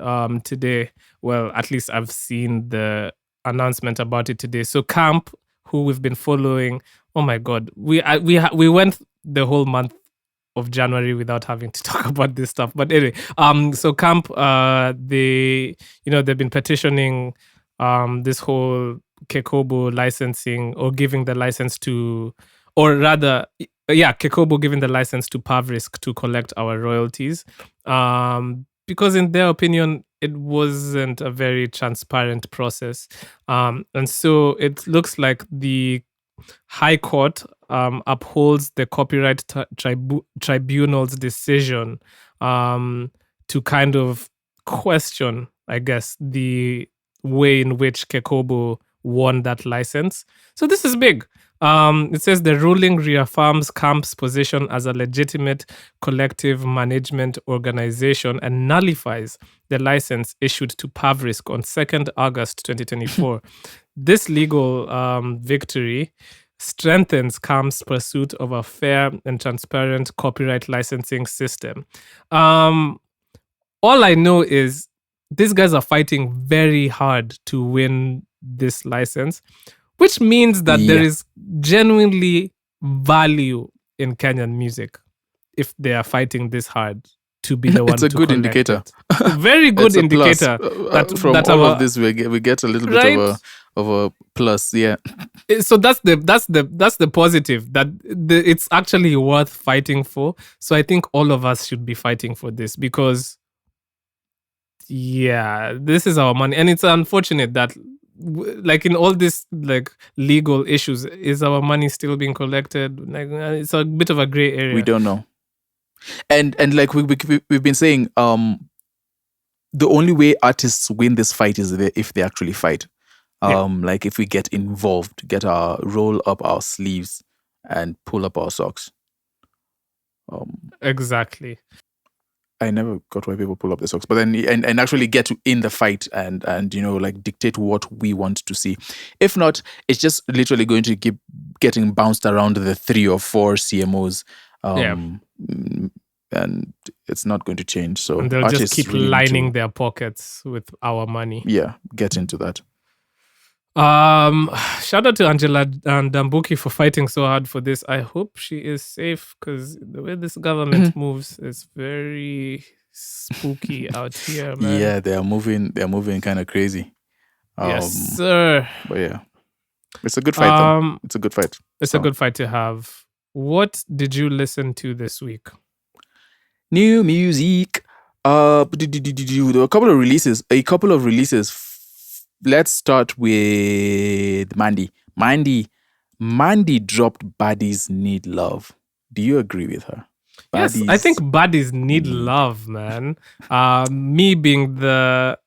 Speaker 1: today. Well, at least I've seen the announcement about it today. So KAMP, who we've been following, oh my god, we went the whole month of January without having to talk about this stuff. But anyway, so KAMP, they've been petitioning this whole Kekobo licensing or giving the license to, or rather, Kekobo giving the license to Pavrisk to collect our royalties. Because in their opinion, it wasn't a very transparent process. And so it looks like the High Court upholds the Copyright Tribunal's decision to kind of question, I guess, the way in which Kekobo won that license. So this is big. It says the ruling reaffirms KAMP's position as a legitimate collective management organization and nullifies the license issued to Pavrisk on 2nd August 2024. This legal victory strengthens KAMP's pursuit of a fair and transparent copyright licensing system. All I know is these guys are fighting very hard to win this license, which means that there is genuinely value in Kenyan music if they are fighting this hard to be the one.
Speaker 2: It's a good indicator.
Speaker 1: Very good indicator.
Speaker 2: From all of this, we get a little bit of a plus. Yeah.
Speaker 1: So that's the positive, that it's actually worth fighting for. So I think all of us should be fighting for this because, this is our money, and it's unfortunate that, like, in all this like legal issues, is our money still being collected? Like, it's a bit of a gray area.
Speaker 2: We don't know. And like we've been saying, the only way artists win this fight is if they actually fight. Like if we get involved, roll up our sleeves and pull up our socks.
Speaker 1: Exactly.
Speaker 2: I never got why people pull up their socks, but then and actually get in the fight and like dictate what we want to see. If not, it's just literally going to keep getting bounced around the 3 or 4 CMOs. And it's not going to change. So
Speaker 1: and they'll just keep really lining their pockets with our money.
Speaker 2: Yeah, get into that.
Speaker 1: Shout out to Angela and Dambuki for fighting so hard for this. I hope she is safe, because the way this government moves is very spooky out here, man.
Speaker 2: Yeah, they are moving kind of crazy.
Speaker 1: Yes, sir.
Speaker 2: But yeah, it's a good fight. Though. It's a good fight.
Speaker 1: It's a good fight to have. What did you listen to this week?
Speaker 2: New music. There were a couple of releases. Let's start with Mandy. Mandy dropped Baddies Need Love. Do you agree with her?
Speaker 1: Yes, I think baddies need love, man. Me being the...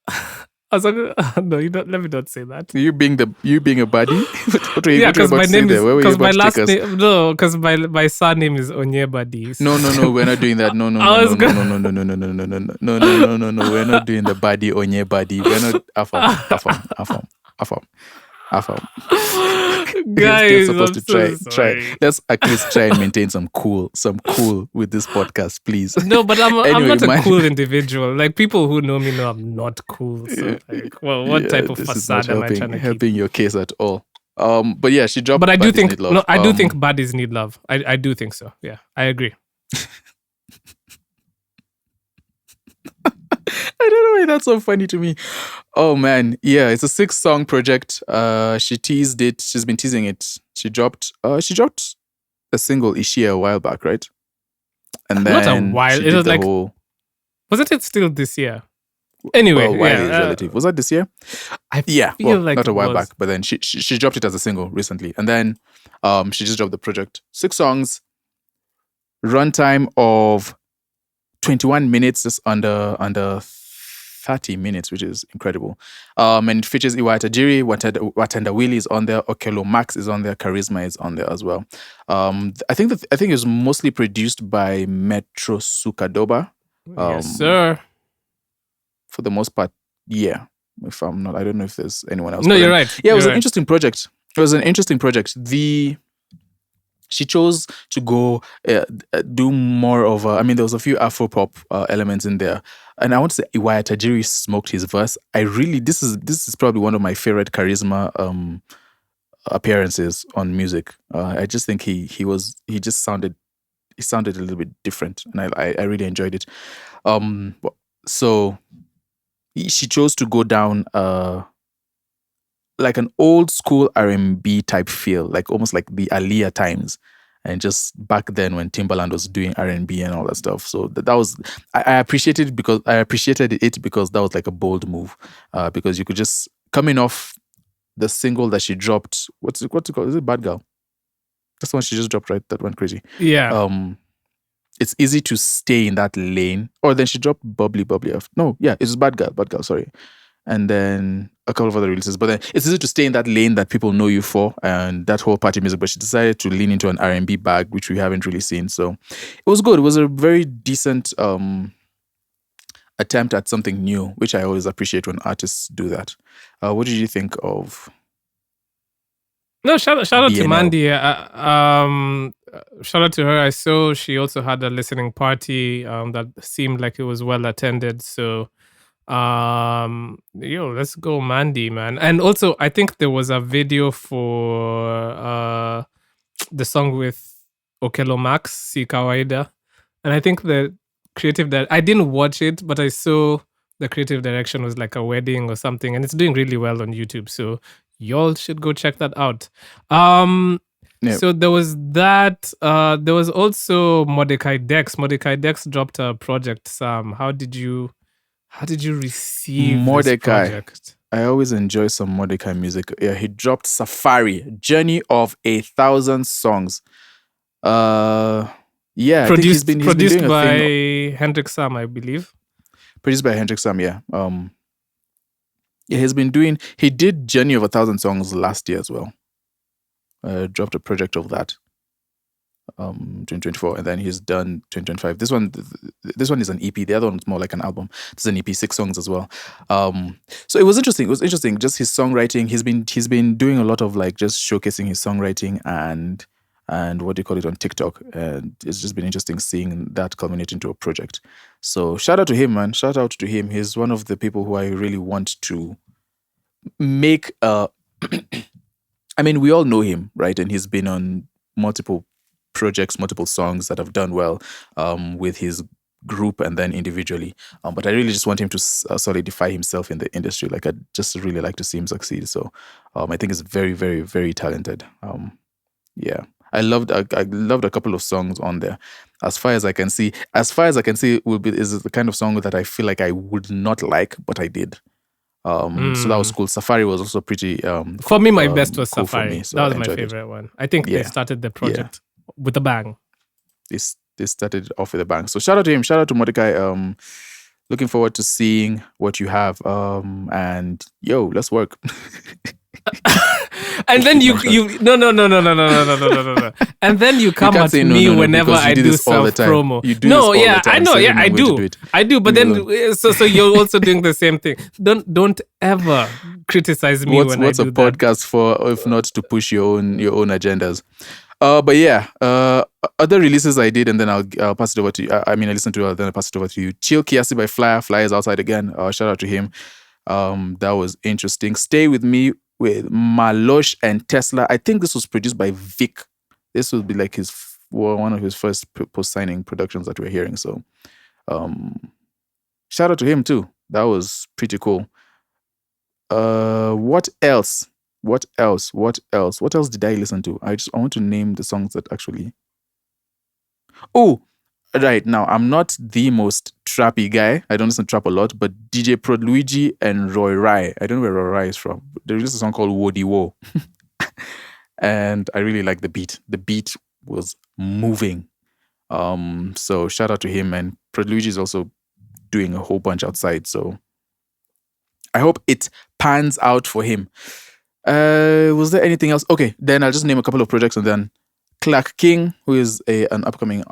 Speaker 1: I was like, no, let me not say that.
Speaker 2: You being a baddie? What were you
Speaker 1: because my name is...
Speaker 2: Because
Speaker 1: my last name... No, because my surname is Onyebadi.
Speaker 2: No, we're not doing that. No. No, we're not doing the baddie Onyebadi. We're not... Afam.
Speaker 1: Guys,
Speaker 2: supposed
Speaker 1: I'm
Speaker 2: to
Speaker 1: so
Speaker 2: try.
Speaker 1: sorry.
Speaker 2: Let's at least try and maintain some cool with this podcast, please.
Speaker 1: No, but I'm
Speaker 2: Anyway,
Speaker 1: not a cool individual. Like, people who know me know I'm not cool. So, like, well, what type of facade am I trying to keep?
Speaker 2: Helping your case at all. But yeah, she dropped.
Speaker 1: But I do
Speaker 2: Baddies
Speaker 1: think
Speaker 2: Need Love.
Speaker 1: I do think baddies need love. I do think so. Yeah, I agree.
Speaker 2: I don't know why that's so funny to me. Oh man, yeah, it's a 6-song project. She teased it. She's been teasing it. She dropped a single Ishia a while back, right? And then
Speaker 1: not a while. It was like, wasn't it still this year? Anyway,
Speaker 2: is relative. Was that this year?
Speaker 1: I feel like
Speaker 2: not a while back, but then she dropped it as a single recently, and then she just dropped the project. 6 songs, runtime of 21 minutes, just under 30 minutes, which is incredible. And it features Iwaya Tajiri, Watenda Willie is on there, Okelo Max is on there, Charisma is on there as well. I think it was mostly produced by Metro Sukadoba.
Speaker 1: Yes, sir.
Speaker 2: For the most part, yeah. If I'm not, I don't know if there's anyone else.
Speaker 1: No,
Speaker 2: but
Speaker 1: you're right.
Speaker 2: Yeah, it was
Speaker 1: You're
Speaker 2: an interesting project. It was an interesting project. She chose to go do more of there was a few Afro-pop elements in there. And I want to say Iwaya Tajiri smoked his verse. This is probably one of my favorite Charisma appearances on music. I just think he sounded a little bit different, and I really enjoyed it. So she chose to go down like an old school R&B type feel, like almost like the Aaliyah times, and just back then when Timbaland was doing R&B and all that stuff. So that was I appreciated it because that was like a bold move, because you could just coming off the single that she dropped. What's it called? Is it Bad Girl? That's the one she just dropped, right? That went crazy.
Speaker 1: Yeah.
Speaker 2: It's easy to stay in that lane. Or then she dropped Bubbly. No, yeah, it was Bad Girl, sorry. And then a couple of other releases. But then it's easy to stay in that lane that people know you for, and that whole party music. But she decided to lean into an R&B bag, which we haven't really seen. So it was good. It was a very decent attempt at something new, which I always appreciate when artists do that. What did you think of?
Speaker 1: No, shout out to
Speaker 2: BNL?
Speaker 1: Mandy. Shout out to her. I saw she also had a listening party that seemed like it was well attended. So, let's go, Mandy, man. And also, I think there was a video for the song with Okelo Max, Si Kawaida. And I think the creative I didn't watch it, but I saw the creative direction was like a wedding or something, and it's doing really well on YouTube. So y'all should go check that out.
Speaker 2: Yep.
Speaker 1: So there was that. There was also Mordecai Dex. Mordecai Dex dropped a project. Sam, how did you receive
Speaker 2: Mordecai?
Speaker 1: this project?
Speaker 2: I always enjoy some Mordecai music. Yeah, he dropped Safari, Journey of 1,000 Songs. Yeah,
Speaker 1: Produced
Speaker 2: I think he's been doing a
Speaker 1: by
Speaker 2: thing.
Speaker 1: Hendrick Sam, I believe.
Speaker 2: Produced by Hendrick Sam, yeah. He did Journey of 1,000 Songs last year as well. Dropped a project of that 2024, and then he's done 2025. This one is an EP. The other one is more like an album. This is an EP, 6 songs as well. So it was interesting. Just his songwriting. He's been doing a lot of like just showcasing his songwriting and what do you call it on TikTok, and it's just been interesting seeing that culminate into a project. So shout out to him, man. Shout out to him. He's one of the people who I really want to make we all know him, right? And he's been on multiple projects, multiple songs that have done well with his group and then individually. But I really just want him to solidify himself in the industry. Like, I just really like to see him succeed. So I think he's very, very, very talented. Yeah. I loved a couple of songs on there. As far as I can see, is the kind of song that I feel like I would not like, but I did. So that was cool. Safari was also pretty
Speaker 1: for me, my best was
Speaker 2: cool
Speaker 1: Safari.
Speaker 2: me, so
Speaker 1: that
Speaker 2: I
Speaker 1: was my
Speaker 2: enjoyed it.
Speaker 1: favorite one. I think they started the project with a bang.
Speaker 2: They started off with a bang. So shout out to him. Shout out to Mordecai. Looking forward to seeing what you have. And let's work.
Speaker 1: And then you no. And then you come at me whenever I do self promo. I do. But then so you're also doing the same thing. Don't ever criticize me when I do that.
Speaker 2: What's a podcast for if not to push your own agendas? But yeah, other releases I did, and then I'll pass it over to you. I listened to it, then I'll pass it over to you. Chill Kiasi by Flyer. Flyer is outside again. Shout out to him. That was interesting. Stay With Me with Malosh and Tesla. I think this was produced by Vic. This would be like one of his first post-signing productions that we're hearing. So shout out to him too. That was pretty cool. What else? What else did I listen to? I want to name the songs that actually... Oh, right. Now, I'm not the most trappy guy. I don't listen to trap a lot, but DJ Prodluigi and Roy Rai. I don't know where Roy Rai is from. They released a song called Wodi Wo. And I really like the beat. The beat was moving. So shout out to him. And Prodluigi is also doing a whole bunch outside. So I hope it pans out for him. Was there anything else? Okay, then I'll just name a couple of projects and then Clark King, who is an upcoming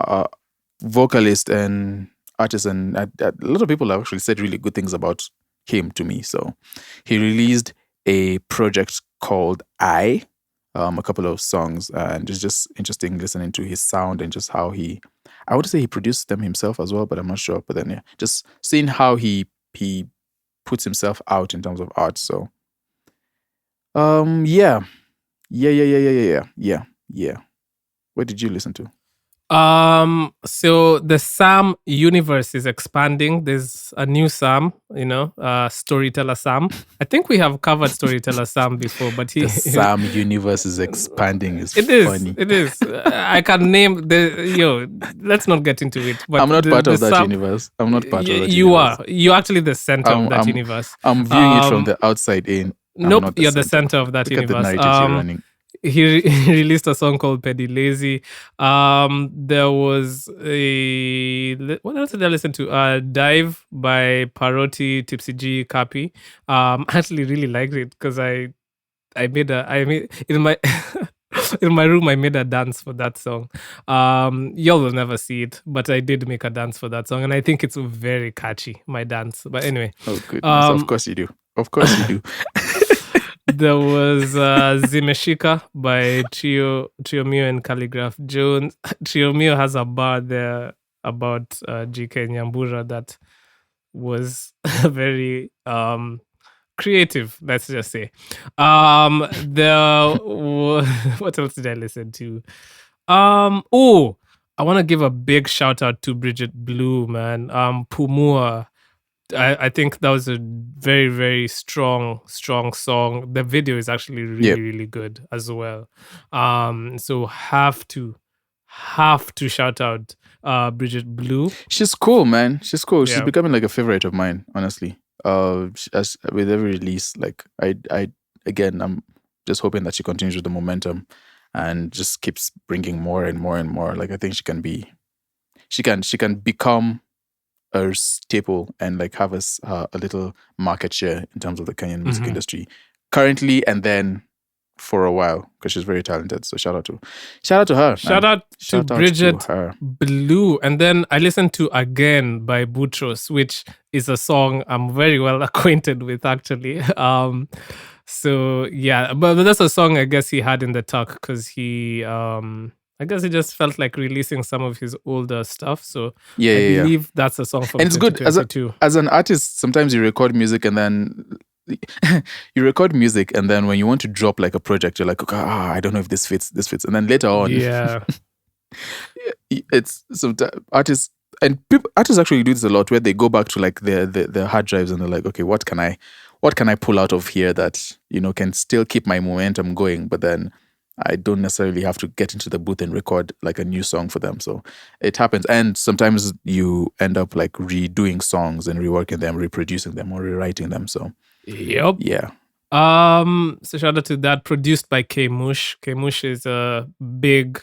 Speaker 2: vocalist and artist, and a lot of people have actually said really good things about him to me. So he released a project called I, a couple of songs, and it's just interesting listening to his sound and just how I would say he produced them himself as well, but I'm not sure. But then just seeing how he puts himself out in terms of art. So yeah. What did you listen to?
Speaker 1: So the Sam universe is expanding. There's a new Sam, Storyteller Sam. I think we have covered Storyteller Sam before, but
Speaker 2: The Sam universe is expanding. It's funny.
Speaker 1: It is. I can name let's not get into it. But
Speaker 2: I'm not part of that
Speaker 1: Sam,
Speaker 2: universe. I'm not part of that
Speaker 1: you
Speaker 2: universe.
Speaker 1: are. You're actually the center of that universe.
Speaker 2: I'm viewing it from the outside in.
Speaker 1: Nope, you're the center of that
Speaker 2: Look
Speaker 1: universe.
Speaker 2: At the narrative you're running.
Speaker 1: He released a song called Petty Lazy. There was what else did I listen to? Dive by Paroti, Tipsy G, Kapi. I actually really liked it because I made in my in my room I made a dance for that song. Y'all will never see it, but I did make a dance for that song, and I think it's very catchy, my dance. But anyway.
Speaker 2: Oh goodness, of course you do. Of course you do.
Speaker 1: There was Zimeshika by Trio Mio and Calligraph Jones. Trio Mio has a bar there about GK Nyambura that was very creative, let's just say. What else did I listen to? I want to give a big shout out to Bridget Blue, man. Pumua. I think that was a very, very strong song. The video is actually really, really good as well. So have to shout out Bridget Blue.
Speaker 2: She's cool, man. She's cool. She's becoming like a favorite of mine, honestly. As with every release, like I'm just hoping that she continues with the momentum and just keeps bringing more and more and more. Like I think she can become a staple and like have a little market share in terms of the Kenyan music industry currently and then for a while because she's very talented. So shout out to her.
Speaker 1: Shout out to Bridget Blue. And then I listened to Again by Boutros, which is a song I'm very well acquainted with actually. So yeah, but that's a song I guess he had in the tuck because he I guess he just felt like releasing some of his older stuff. So I believe that's a song from
Speaker 2: and it's good as an artist. Sometimes you record music and then when you want to drop like a project, you're like, okay, I don't know if this fits, and then later on, it's sometimes artists actually do this a lot where they go back to like their hard drives and they're like, okay, what can I pull out of here that can still keep my momentum going, but then I don't necessarily have to get into the booth and record like a new song for them. So it happens. And sometimes you end up like redoing songs and reworking them, reproducing them or rewriting them. So
Speaker 1: yep.
Speaker 2: Yeah.
Speaker 1: So shout out to that. Produced by K Mush. K Mush is a big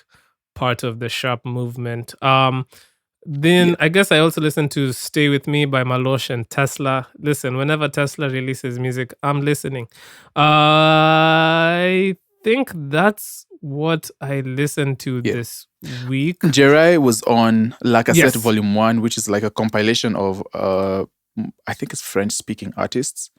Speaker 1: part of the Sharp movement. Then I guess I also listened to Stay With Me by Malosh and Tesla. Listen, whenever Tesla releases music, I'm listening. I think that's what I listened to this week.
Speaker 2: Jerai was on La Cassette Volume 1, which is like a compilation of I think it's French-speaking artists,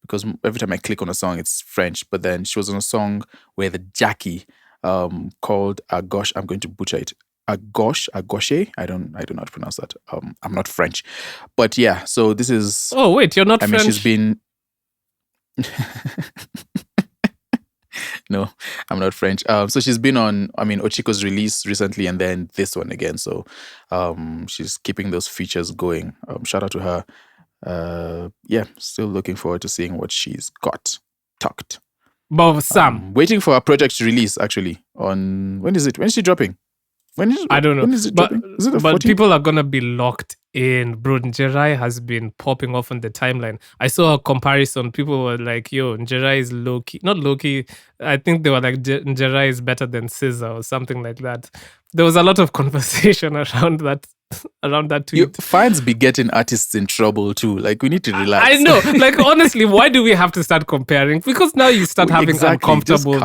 Speaker 2: because every time I click on a song, it's French. But then she was on a song where the Jackie called Agosh. I'm going to butcher it. Agoshe. I don't know how to pronounce that. I'm not French, but yeah. So this is.
Speaker 1: Oh wait, you're not French. I mean,
Speaker 2: she's been. No, I'm not French. So she's been on, Ochiko's release recently and then this one again. So she's keeping those features going. Shout out to her. Still looking forward to seeing what she's got tucked.
Speaker 1: But Sam.
Speaker 2: Waiting for her project to release actually. On when is it? When is she dropping?
Speaker 1: I don't know.
Speaker 2: When is it dropping? Is it the
Speaker 1: but
Speaker 2: 14th?
Speaker 1: people are going to be locked And bro, Njerai has been popping off on the timeline. I saw a comparison. People were like, yo, Njerai is low-key. Not low-key. I think they were like, Njerai is better than SZA or something like that. There was a lot of conversation around that tweet.
Speaker 2: Fans be getting artists in trouble too. Like, we need to relax.
Speaker 1: I know. Like, honestly, why do we have to start comparing? Because now you start having uncomfortable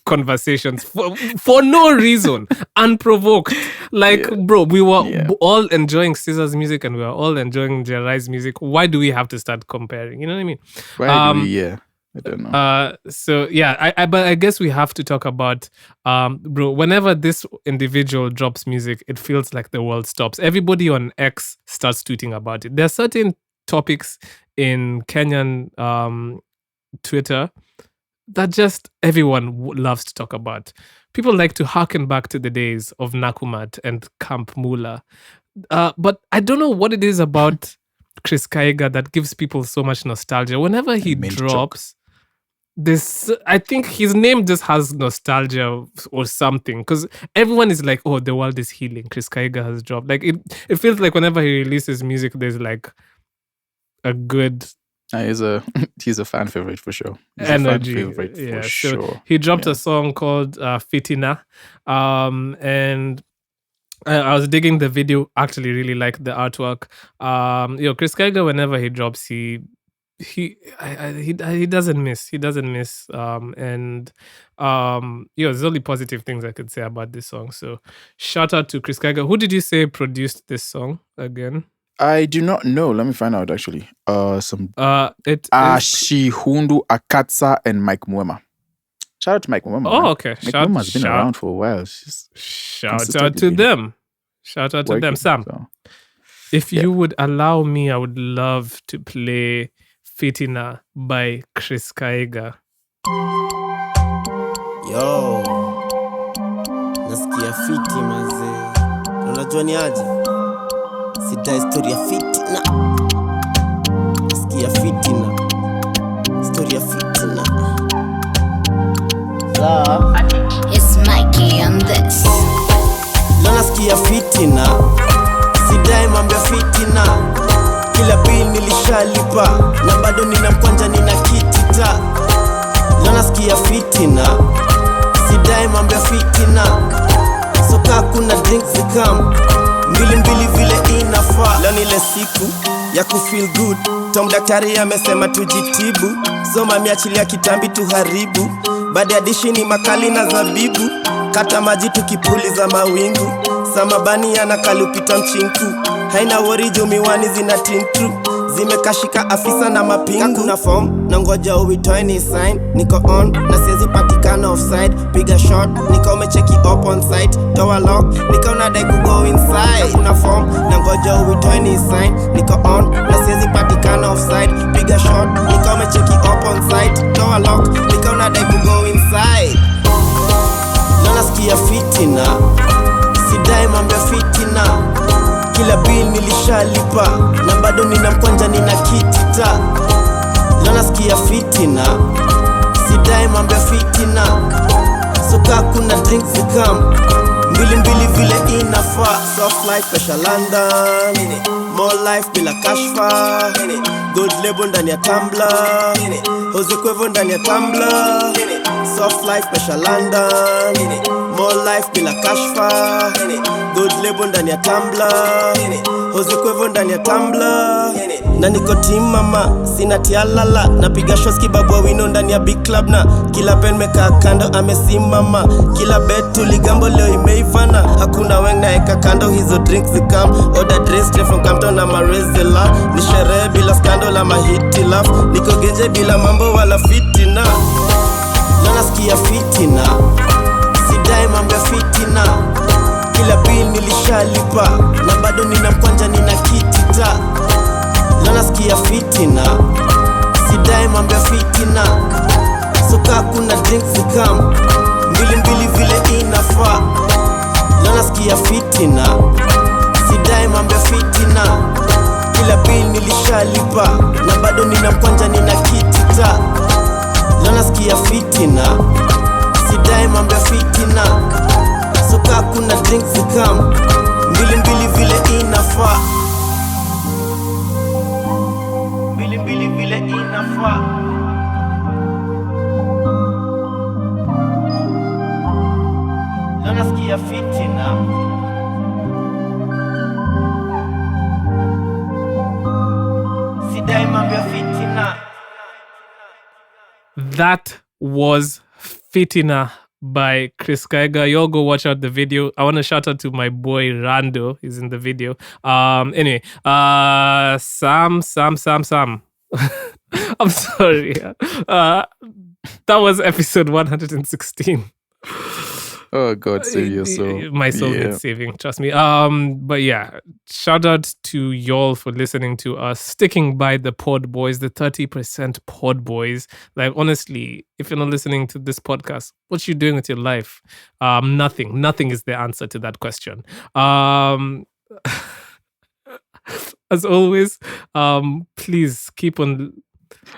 Speaker 1: conversations for no reason, unprovoked. Like, bro, we were all enjoying SZA's music and we were all enjoying Njerai's music. Why do we have to start comparing? You know what I mean?
Speaker 2: Why do we? I don't know.
Speaker 1: So yeah, but I guess we have to talk about, bro, whenever this individual drops music, it feels like the world stops. Everybody on X starts tweeting about it. There are certain topics in Kenyan Twitter that just everyone loves to talk about. People like to harken back to the days of Nakumat and KAMP Mula. But I don't know what it is about Chris Kaiga that gives people so much nostalgia. Whenever he drops this, I think his name just has nostalgia or something, because everyone is like, oh, the world is healing, Chris Kaiga has dropped. Like it feels like whenever he releases music, there's like a good
Speaker 2: he's a fan favorite for sure. He's
Speaker 1: energy.
Speaker 2: A fan favorite for sure.
Speaker 1: So he dropped a song called Fitina, and I was digging the video. Actually, really like the artwork. Chris Kaiga, whenever he drops, he doesn't miss. He doesn't miss. There's only positive things I could say about this song. So shout out to Chris Kaiga. Who did you say produced this song again?
Speaker 2: I do not know. Let me find out actually. Ashihundu, Akatsa, and Mike Muema. Shout out to Mike Muema.
Speaker 1: Oh, okay.
Speaker 2: Mike Muema has been around for a while.
Speaker 1: Shout out to them. Shout out to them. Sam, if you would allow me, I would love to play Fitina by Chris Kaiga.
Speaker 4: Yo, nasikia fiti mazee. Unajua ni aje? Sida historia fitina. Nasikia fitina. Historia fitina.
Speaker 5: It's Mikey on this.
Speaker 4: Nasikia fitina. Sida mambo fitina. Kila bill nilishalipa na bado nina mkwanja nina kitita. Nasikia fitina. Sidai mambo fitina. Soka kuna drinks zikam. Mbili vile inafaa. Leo ile siku ya kufeel good. Tom daktari amesema tujitibu. Soma miachilia kitambi tuharibu. Baada ya dishi ni makali na zabibu. Kata maji tukipuliza mawingu. Samabani anakali upita mchinku. Haina worry juu miwani zina tintru. Zimekashika afisa na mapingu. Kuna form, na ngoja uitoe ni sign. Niko on, na siezi patikana offside. Piga shot, nika umecheki up on site. Tower lock, nika unadai kugo inside. Kuna form, na ngoja uitoe ni sign. Niko on, na siezi patikana offside. Piga shot, nika umecheki up on site. Tower lock, nika unadai kugo inside. Nasikia fitina. Sidai mambo fitina. Kila bill nilishalipa na bado nina mkwanja nina kitita. Nasikia fitina. Sidai mambo fitina. Soka kuna drinks zikam. Mbili vile inafaa. Soft life special London. More life bila kashfa. Gold label ndani ya tumbler. Jose Cuervo ndani ya tumbler. Soft life special London. More life bila kashfa. Gold label ndani ya tumbler. Jose Cuervo ndani ya tumbler. Na niko team mama, sina tialala. Napiga shots kibabwa wino ndani ya big club. Na kila pen meka kando amesimama. Kila bet tuligambo leo imeivana. Hakuna weng na eka kando hizo drinks zikam. Order drinks straight from Campton na Marezela. Ni sherehe bila scandal ama hiti laugh. Niko genje bila mambo wala fitina. Nasikia fitina. Sidai mambo fitina. Kila bill nilishalipa na bado nina mkwanja nina kitita. Nasikia fitina. Sidai mambo fitina. Soka kuna drinks zikam. Mbili vile inafaa. Nasikia fitina. Sidai mambo fitina. Kila bill nilishalipa na bado nina mkwanja nina kitita. Nasikia fitina. Sidai mambo fitina. Soka kuna drinks zikam. Mbili vile inafaa. Leo nasikia fitina. Sidai mambo ya fitina.
Speaker 1: That was Fitina by Chris Kaiga. Y'all go watch out the video. I want to shout out to my boy Rando. He's in the video. Anyway, Sam. I'm sorry. That was episode 116.
Speaker 2: Oh God, save your soul.
Speaker 1: My soul needs saving, trust me. But yeah, shout out to y'all for listening to us, sticking by the pod boys, the 30% pod boys. Like honestly, if you're not listening to this podcast, what you doing with your life? Nothing is the answer to that question. As always, please keep on.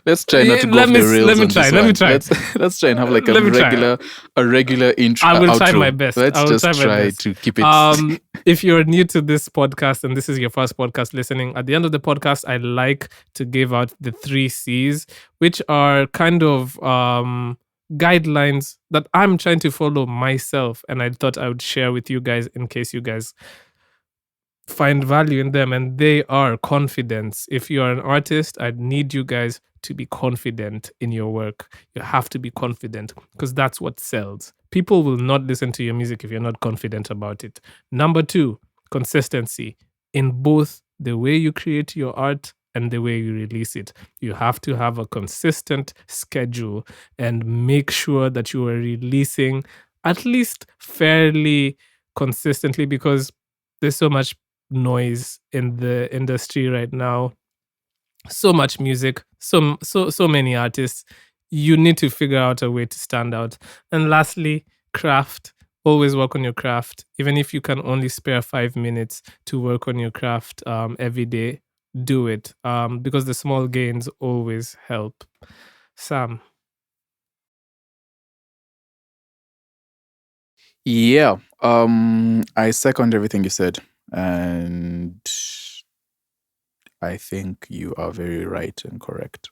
Speaker 2: Let's try not to go off the rails. Let me try. Let's try and have like a regular intro.
Speaker 1: I will
Speaker 2: outro.
Speaker 1: try my best.
Speaker 2: Let's just try to keep it.
Speaker 1: If you're new to this podcast and this is your first podcast listening, at the end of the podcast, I like to give out the 3 C's, which are kind of guidelines that I'm trying to follow myself, and I thought I would share with you guys in case you guys find value in them. And they are confidence. If you're an artist, I need you guys to be confident in your work. You have to be confident because that's what sells. People will not listen to your music if you're not confident about it. Number 2, consistency in both the way you create your art and the way you release it. You have to have a consistent schedule and make sure that you are releasing at least fairly consistently, because there's so much noise in the industry right now, so much music, so many artists. You need to figure out a way to stand out. And lastly, craft. Always work on your craft, even if you can only spare 5 minutes to work on your craft every day. Do it, because the small gains always help. Sam.
Speaker 2: Yeah. I second everything you said. And I think you are very right and correct.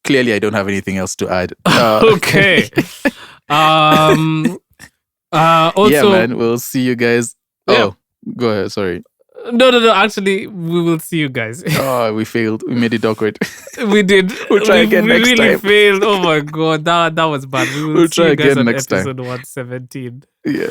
Speaker 2: Clearly, I don't have anything else to add.
Speaker 1: Okay. Also,
Speaker 2: yeah, man. We'll see you guys.
Speaker 1: Yeah.
Speaker 2: Oh, go ahead. Sorry.
Speaker 1: No. Actually, we will see you guys.
Speaker 2: Oh, we failed. We made it awkward.
Speaker 1: We did.
Speaker 2: We'll try again next
Speaker 1: We really
Speaker 2: time.
Speaker 1: failed. Oh my God. That was bad. We will
Speaker 2: We'll
Speaker 1: see
Speaker 2: try
Speaker 1: you guys
Speaker 2: again
Speaker 1: on
Speaker 2: next time.
Speaker 1: episode 117.
Speaker 2: Yeah.